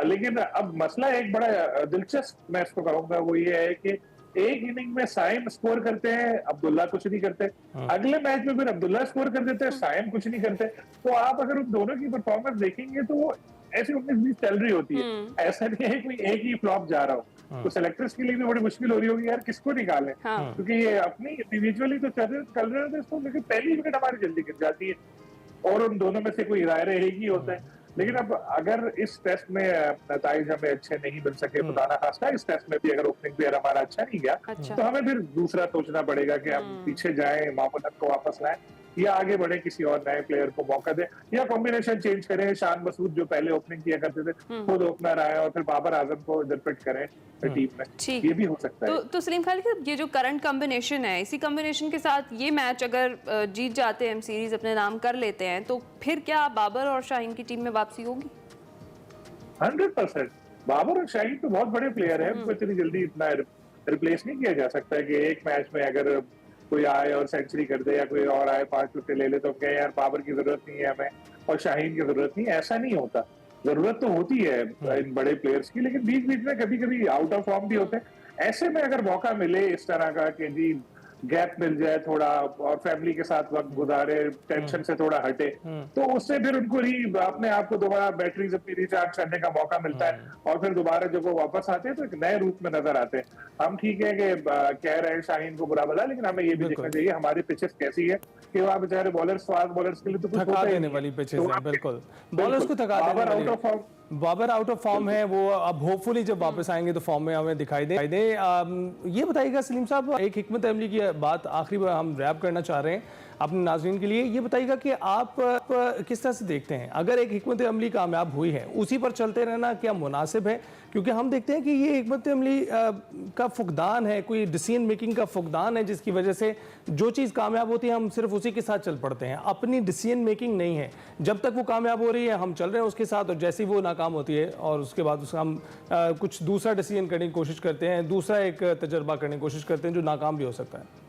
लेकिन अब मसला एक बड़ा दिलचस्प मैं इसको कहूंगा, वो ये है कि एक इनिंग में साइम स्कोर करते हैं, अब्दुल्ला कुछ नहीं करते। अगले मैच में फिर अब्दुल्ला स्कोर कर देते हैं, साइम कुछ नहीं करते। तो आप अगर उन दोनों की परफॉर्मेंस देखेंगे तो वो ऐसी 19-20 चल रही होती है। ऐसा नहीं है कोई एक ही फ्लॉप जा रहा हो। तो सेलेक्टर्स के लिए भी बड़ी मुश्किल हो रही होगी यार किसको निकालें, क्योंकि ये अपनी इंडिविजुअली तो चल रहे थे इसको, लेकिन पहली विकेट हमारी जल्दी गिर जाती है और उन दोनों में से कोई राय रहेगी होता है। लेकिन अब अगर इस टेस्ट में नतीजे हमें अच्छे नहीं मिल सके, खुदा ना खास्ता इस टेस्ट में भी अगर ओपनिंग प्लेयर हमारा अच्छा नहीं गया, तो हमें फिर दूसरा सोचना पड़ेगा कि हम पीछे जाएं, मामूलन को वापस लाएं, या आगे बढ़े, किसी और नए प्लेयर को मौका दे, या कॉम्बिनेशन चेंज करें। शान मसूद जो पहले ओपनिंग किया करते थे खुद ओपनर आए और फिर बाबर आजम को इधर फिट करें टीम में, ये भी हो सकता है। तो सलीम खालिद साहब, ये जो करंट कॉम्बिनेशन है, इसी कॉम्बिनेशन के साथ ये मैच अगर जीत जाते हैं, हम सीरीज अपने नाम कर लेते हैं, तो फिर क्या बाबर और शाहीन की टीम में वापसी होगी? 100%। बाबर और शाहीन तो बहुत बड़े प्लेयर हैं, उनको इतनी जल्दी इतना रिप्लेस नहीं किया जा सकता है कि एक मैच में अगर कोई आए और सेंचुरी कर दे या कोई और आए 5 विकेट ले ले तो क्या यार बाबर की जरूरत नहीं है हमें और शाहीन की जरूरत नहीं, ऐसा नहीं होता। जरूरत तो होती है इन बड़े प्लेयर्स की, लेकिन बीच बीच में कभी कभी आउट ऑफ फॉर्म भी होते हैं। ऐसे में अगर मौका मिले इस तरह का कि जी गैप मिल जाए थोड़ा और फैमिली के साथ वक्त गुजारे, टेंशन से थोड़ा हटे, तो उससे फिर उनको अपने आप को दोबारा बैटरीज अपनी रिचार्ज करने का मौका मिलता है और फिर दोबारा जब वो वापस आते हैं तो एक नए रूप में नजर आते हैं। हम ठीक है कि कह रहे हैं शाहीन को बुरा भला, लेकिन हमें ये भी देखना चाहिए हमारी पिचेस कैसी है कि वहाँ बेचारे बॉलर्स, फास्ट बॉलर्स के लिए तो कुछ थका देने वाली पिचेस हैं। बिल्कुल, बॉलर्स को थका देने वाली। Out of form, Babar out of form है, वो अब होपफुली जब वापस आएंगे तो फॉर्म में हमें दिखाई दे। ये बताइएगा सलीम साहब, एक हिकमत अमली की बात आखिरी बार हम रैप करना चाह रहे हैं अपने नाज़रीन के लिए, ये बताइएगा कि आप किस तरह से देखते हैं अगर एक हिकमत अमली कामयाब हुई है, उसी पर चलते रहना क्या मुनासिब है? क्योंकि हम देखते हैं कि ये हिकमत अमली का फुकदान है, कोई डिसीजन मेकिंग का फुकदान है, जिसकी वजह से जो चीज़ कामयाब होती है हम सिर्फ उसी के साथ चल पड़ते हैं, अपनी डिसीजन मेकिंग नहीं है। जब तक वो कामयाब हो रही है हम चल रहे हैं उसके साथ, और जैसे ही वो नाकाम होती है और उसके बाद उसका हम कुछ दूसरा डिसीजन करने की कोशिश करते हैं, दूसरा एक तजर्बा करने की कोशिश करते हैं जो नाकाम भी हो सकता है।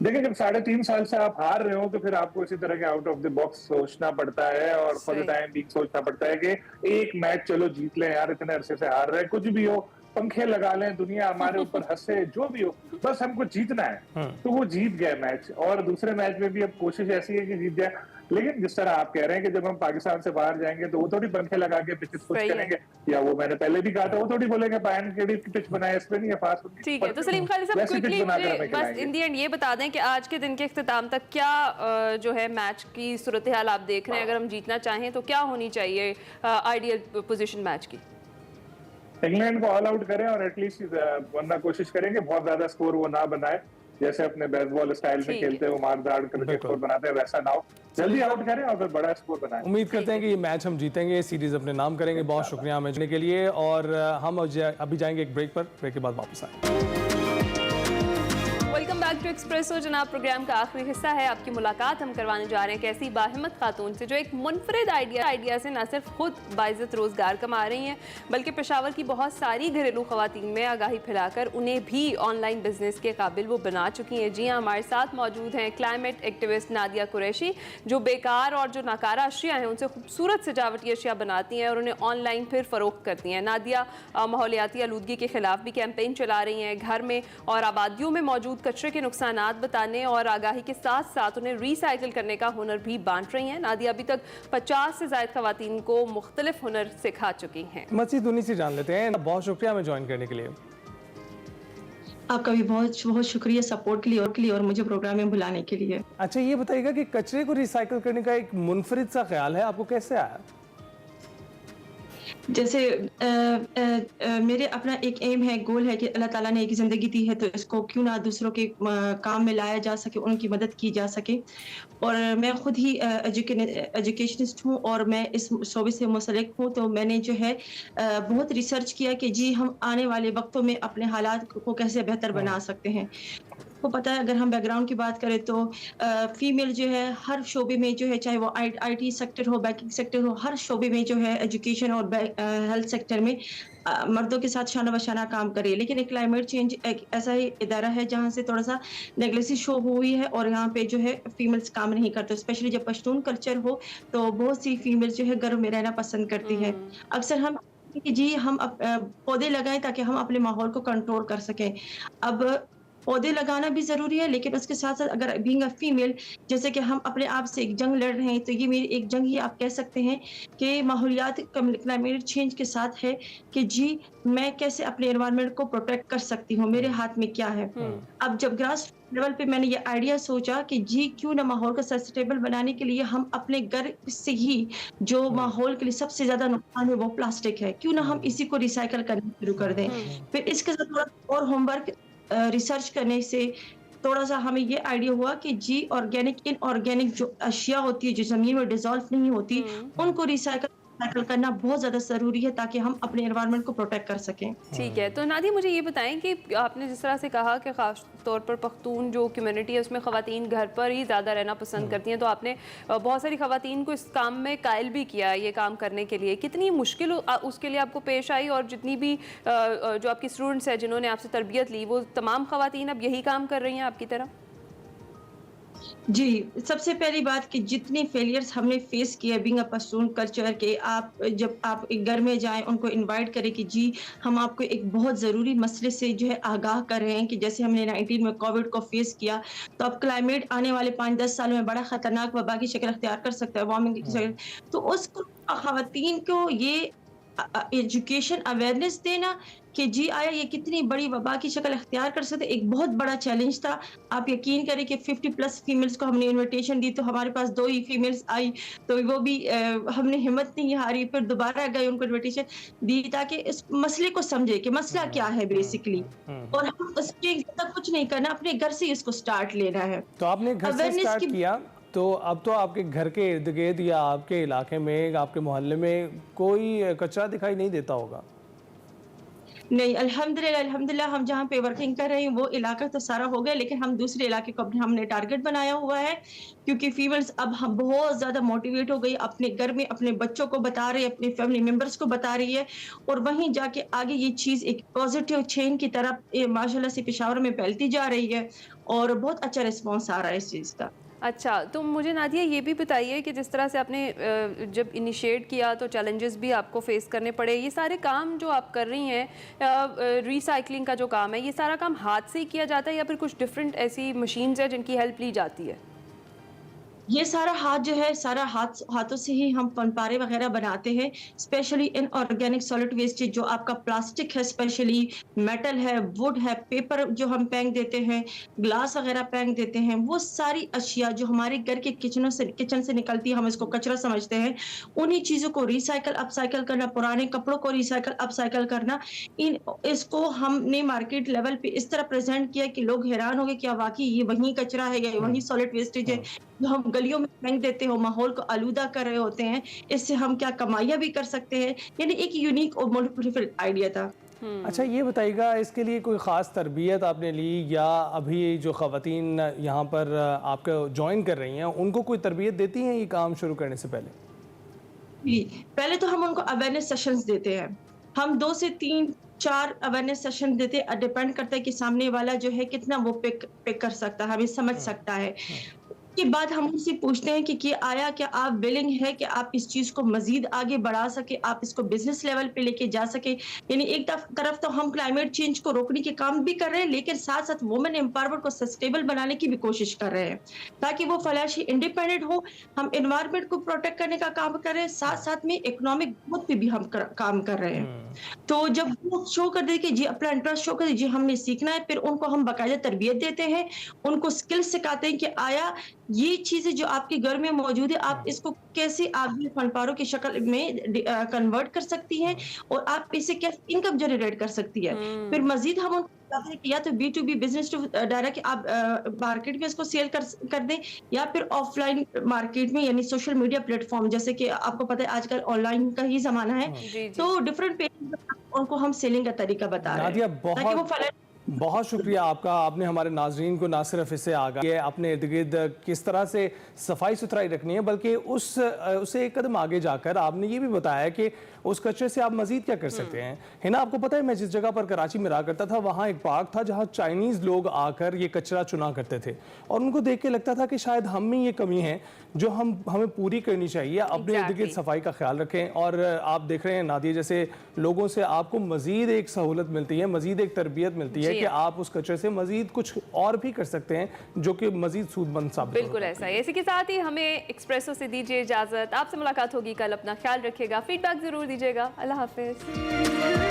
देखिए, जब 3.5 साल से आप हार रहे हो तो फिर आपको इसी तरह के आउट ऑफ द बॉक्स सोचना पड़ता है और फॉर द टाइम भी सोचना पड़ता है कि एक मैच चलो जीत लें यार, इतने अरसे से हार रहे हैं, कुछ भी हो, पंखे लगा लें, दुनिया हमारे ऊपर हंसे, जो भी हो, बस हमको जीतना है। तो वो जीत गए मैच, और दूसरे मैच में भी अब कोशिश ऐसी है कि जीत जाए। लेकिन जिस तरह आप कह रहे हैं कि जब हम पाकिस्तान से बाहर जाएंगे तो वो थोड़ी पंखे लगा के पिच कुछ करेंगे, या वो मैंने पहले भी कहा था वो थोड़ी बोलेंगे पायन केडी की पिच बनाए, इस पे नहीं है फास्ट। ठीक है, तो सलीम खालिद साहब क्विकली मुझे बस इन दी एंड ये बता दें कि आज के दिन के इख्तिताम तक क्या जो है मैच की सूरत हाल आप देख रहे हैं, अगर हम जीतना चाहें तो क्या होनी चाहिए आइडियल पोजीशन मैच की? इंग्लैंड को ऑल आउट करें और एटलीस्ट वरना कोशिश करेंगे बहुत ज्यादा स्कोर वो ना बनाए, जैसे अपने बेसबॉल स्टाइल में ठीक खेलते हैं, वो मार दाड़ करके बिल्कुल। स्कोर बनाते हैं, वैसा ना हो, जल्दी आउट करें और फिर बड़ा स्कोर बनाएं। उम्मीद करते हैं कि ये मैच हम जीतेंगे, सीरीज अपने नाम करेंगे। बहुत शुक्रिया हमें जुड़ने के लिए, और हम अभी जाएंगे एक ब्रेक पर, ब्रेक के बाद वापस आएंगे। वेलकम बैक टू एक्सप्रेसो जनाब। प्रोग्राम का आखिरी हिस्सा है। आपकी मुलाकात हम करवाने जा रहे हैं एक ऐसी बाहिम्मत खातून से जो एक मुनफरिद आइडिया से न सिर्फ खुद बाइज़्ज़त रोज़गार कमा रही हैं, बल्कि पेशावर की बहुत सारी घरेलू ख़वातीन में आगाही फैलाकर उन्हें भी ऑनलाइन बिजनेस के काबिल वो बना चुकी हैं। जी हाँ, हमारे साथ मौजूद हैं क्लाइमेट एक्टिविस्ट नादिया कुरैशी, जो बेकार और जो नाकारा अशिया हैं उनसे खूबसूरत सजावटी अशिया बनाती हैं और उन्हें ऑनलाइन फिर फ़रोख्त करती हैं। नादिया माहौलियाती आलूदगी के खिलाफ भी कैंपेन चला रही हैं। घर में और आबादियों में मौजूद कचरे के नुकसानात बताने और आगाही के साथ साथ उन्हें रिसाइकिल करने का हुनर भी बांट रही हैं। नादिया अभी तक 50 से ज़ायद खवातीन को मुख्तलिफ हुनर सिखा चुकी हैं। मजीद उन्हीं से जान लेते हैं। बहुत शुक्रिया हमें ज्वाइन करने के लिए। आपका भी बहुत बहुत शुक्रिया सपोर्ट के लिए और मुझे प्रोग्राम में बुलाने के लिए। अच्छा, ये बताइएगा कि कचरे को रिसाइकिल करने का एक मुनफरिद सा ख्याल है, आपको कैसे आया? जैसे मेरे अपना एक एम है, गोल है कि अल्लाह ताला ने एक ज़िंदगी दी है तो इसको क्यों ना दूसरों के काम में लाया जा सके, उनकी मदद की जा सके। और मैं खुद ही एजुकेशनिस्ट हूँ और मैं इस शोबे से मुंसलिक हूँ, तो मैंने जो है बहुत रिसर्च किया कि जी हम आने वाले वक्तों में अपने हालात को कैसे बेहतर बना सकते हैं। को पता है, अगर हम बैकग्राउंड की बात करें तो फीमेल जो है हर शोबे में जो है, चाहे वो आईटी सेक्टर हो, बैंकिंग सेक्टर हो, हर शोबे में जो है एजुकेशन और हेल्थ सेक्टर में मर्दों के साथ शाना बशाना काम करे। लेकिन एक क्लाइमेट चेंज एक ऐसा ही इदारा है जहाँ से थोड़ा सा नेगलेसी शो हुई है और यहाँ पे जो है फीमेल्स काम नहीं करते। स्पेशली जब पश्तून कल्चर हो तो बहुत सी फीमेल्स जो है घरों में रहना पसंद करती है। अक्सर हम कि जी हम पौधे लगाएं ताकि हम अपने माहौल को कंट्रोल कर सकें। अब पौधे लगाना भी जरूरी है, लेकिन उसके साथ साथ अगर बीइंग अ फीमेल जैसे कि हम अपने आप से एक जंग लड़ रहे हैं, तो ये मेरी एक जंग ही आप कह सकते हैं कि माहौलियात क्लाइमेट चेंज के साथ है कि जी मैं कैसे अपने एनवायरनमेंट को प्रोटेक्ट कर सकती हूँ, मेरे हाथ में क्या है। अब जब ग्रास लेवल पे मैंने ये आइडिया सोचा कि जी क्यों ना माहौल को सस्टेनेबल बनाने के लिए हम अपने घर से ही जो माहौल के लिए सबसे ज्यादा नुकसान है वो प्लास्टिक है, क्यों ना हम इसी को रिसाइकल करना शुरू कर दें। फिर इसके साथ थोड़ा और होमवर्क रिसर्च करने से थोड़ा सा हमें ये आइडिया हुआ कि जी ऑर्गेनिक इनऑर्गेनिक जो अशिया होती है जो जमीन में डिसॉल्व नहीं होती, उनको रिसाइकिल करना बहुत ज़्यादा ज़रूरी है ताकि हम अपने एनवायरनमेंट को प्रोटेक्ट कर सकें। ठीक है, तो नादिया मुझे ये बताएं कि आपने जिस तरह से कहा कि ख़ास तौर पर पख्तून जो कम्युनिटी है उसमें ख़वातीन घर पर ही ज़्यादा रहना पसंद करती हैं, तो आपने बहुत सारी ख़वातीन को इस काम में कायल भी किया ये काम करने के लिए। कितनी मुश्किल उसके लिए आपको पेश आई, और जितनी भी जो आपकी स्टूडेंट्स हैं जिन्होंने आपसे तरबियत ली, वो तमाम ख़वातीन अब यही काम कर रही हैं आपकी तरह? जी, सबसे पहली बात कि जितने फेलियर्स हमने फेस किए बीइंग अ पश्तून कल्चर के, आप जब आप एक घर में जाएं उनको इनवाइट करें कि जी हम आपको एक बहुत ज़रूरी मसले से जो है आगाह कर रहे हैं कि जैसे हमने 19 में कोविड को फेस किया, तो अब क्लाइमेट आने वाले 5-10 सालों में बड़ा ख़तरनाक वबा की शक्ल अख्तियार कर सकता है, वार्मिंग की शक्ल। तो उस ख़वातीन को ये एजुकेशन अवेयरनेस देना कि जी आया ये कितनी बड़ी वबा की शक्ल अख्तियार कर सकते, एक बहुत बड़ा चैलेंज था। आप यकीन करें कि 50+ फीमेल्स को हमने इनविटेशन दी तो हमारे पास 2 ही फीमेल्स आई, तो वो भी हमने हिम्मत नहीं हारी, फिर दोबारा गए उनको इनविटेशन दी ताकि इस मसले को समझे कि मसला क्या है बेसिकली, और हम उसके कुछ नहीं करना, अपने घर से इसको स्टार्ट लेना है। तो आपने घर से स्टार्ट किया, तो अब तो आपके घर के इर्द गिर्द या आपके इलाके में, आपके मोहल्ले में कोई कचरा दिखाई नहीं देता होगा? नहीं, अल्हम्दुलिल्लाह हम जहाँ पे वर्किंग कर रहे हैं वो इलाका तो सारा हो गया, लेकिन हम दूसरे इलाके को हमने टारगेट बनाया हुआ है, क्योंकि फीमेल्स अब हम बहुत ज़्यादा मोटिवेट हो गई, अपने घर में अपने बच्चों को बता रही है, अपने फैमिली मेम्बर्स को बता रही है, और वहीं जाके आगे ये चीज़ एक पॉजिटिव चेन की तरफ माशाल्लाह से पेशावर में फैलती जा रही है और बहुत अच्छा रिस्पॉन्स आ रहा है इस चीज़ का। अच्छा, तो मुझे नादिया ये भी बताइए कि जिस तरह से आपने जब इनिशिएट किया तो चैलेंजेस भी आपको फेस करने पड़े। ये सारे काम जो आप कर रही हैं, रिसाइकलिंग का जो काम है, ये सारा काम हाथ से ही किया जाता है या फिर कुछ डिफरेंट ऐसी मशीन्स है जिनकी हेल्प ली जाती है? ये सारा हाथ जो है, सारा हाथों से ही हम फनपारे वगैरह बनाते हैं, specially in organic solid waste जो आपका प्लास्टिक है, स्पेशली मेटल है, वुड है, पेपर जो हम फेंक देते हैं, ग्लास वगैरह फेंक देते हैं, वो सारी अशिया जो हमारे घर के किचन से निकलती है, हम इसको कचरा समझते हैं, उन्हीं चीज़ों को रिसाइकल अपसाइकल करना, पुराने कपड़ों को रिसाइकल अपसाइकल करना, इसको हमने मार्केट लेवल पे इस तरह प्रेजेंट किया कि लोग हैरान हो गए कि वाकई ये वही कचरा है या वही सॉलिड वेस्टेज है जो हम गलियों में फेंक देते हो, माहौल को आलूदा कर रहे होते हैं, इससे हम क्या कमाइयाँ भी कर सकते हैं। यानी एक यूनिक और मोटिवेटिंग आइडिया था। अच्छा, ये बताइएगा, इसके लिए कोई ख़ास तरबियत आपने ली या अभी जो ख़वातीन यहाँ पर आपका ज्वाइन कर रही हैं उनको कोई तरबियत देती हैं ये काम शुरू करने से पहले? पहले तो हम उनको अवेयरनेस सेशंस देते हैं, हम 2 से 3-4 अवेयरनेस सेशन देते हैं, डिपेंड करता है कि सामने वाला जो है कितना वो पिक कर सकता है, हमें समझ सकता है। के बाद हम उनसे पूछते हैं कि आया क्या आप विलिंग है कि आप इस चीज को मजीद आगे बढ़ा सके, आप इसको बिजनेस लेवल पे लेके जा सके। यानी एक तरफ तो हम क्लाइमेट चेंज को रोकने के काम भी कर रहे हैं, लेकिन साथ साथ वुमेन एम्पावरमेंट को सस्टेनेबल बनाने की भी कोशिश कर रहे हैं ताकि वो फाइनेंशियली इंडिपेंडेंट हो। हम एनवायरनमेंट को प्रोटेक्ट करने का काम कर रहे हैं, साथ साथ में इकोनॉमिक ग्रोथ पे भी हम काम कर रहे हैं। तो जब वो शो कर दे कि जी अपना इंटरेस्ट शो कर दे, जी हमने सीखना है, फिर उनको हम बाकायदा तरबियत देते हैं, उनको स्किल्स सिखाते हैं कि आया ये चीजें जो आपके घर में मौजूद है, आप इसको कैसे आगे फनपारों की शक्ल में कन्वर्ट कर सकती हैं और आप इससे कैसे इनकम जनरेट कर सकती है। फिर मजीद हम उनको बताते हैं कि या तो B2B बिजनेस टू डायरेक्ट आप मार्केट में इसको सेल कर दें, या फिर ऑफलाइन मार्केट में यानी सोशल मीडिया प्लेटफॉर्म, जैसे कि आपको पता है आजकल ऑनलाइन का ही जमाना है, तो डिफरेंट पेज उनको हम सेलिंग का तरीका बता रहे हैं ताकि वो बहुत शुक्रिया आपका। आपने हमारे नाजरीन को ना सिर्फ इससे आगाह अपने इर्द गिर्द किस तरह से सफाई सुथराई रखनी है, बल्कि उससे एक कदम आगे जाकर आपने ये भी बताया कि उस कचरे से आप मजीद क्या कर सकते हैं। है ना, आपको पता है मैं जिस जगह पर कराची में रहा करता था वहाँ एक पार्क था जहाँ चाइनीज़ लोग आकर ये कचरा चुना करते थे और उनको देख के लगता था कि शायद हम में ये कमी है जो हमें पूरी करनी चाहिए। अपने इर्द गिर्द सफाई का ख्याल रखें। और आप देख रहे हैं नादिया जैसे लोगों से आपको मजीद एक सहूलत मिलती है, मजीद एक तरबियत मिलती है कि आप उस कचरे से मजीद कुछ और भी कर सकते हैं जो कि मजीद सूदमंद साबित बिल्कुल ऐसा है। इसी के साथ ही हमें एक्सप्रेसो से दीजिए इजाजत। आपसे मुलाकात होगी कल, अपना ख्याल रखिएगा, फीडबैक जरूर दीजिएगा। अल्लाह हाफिज।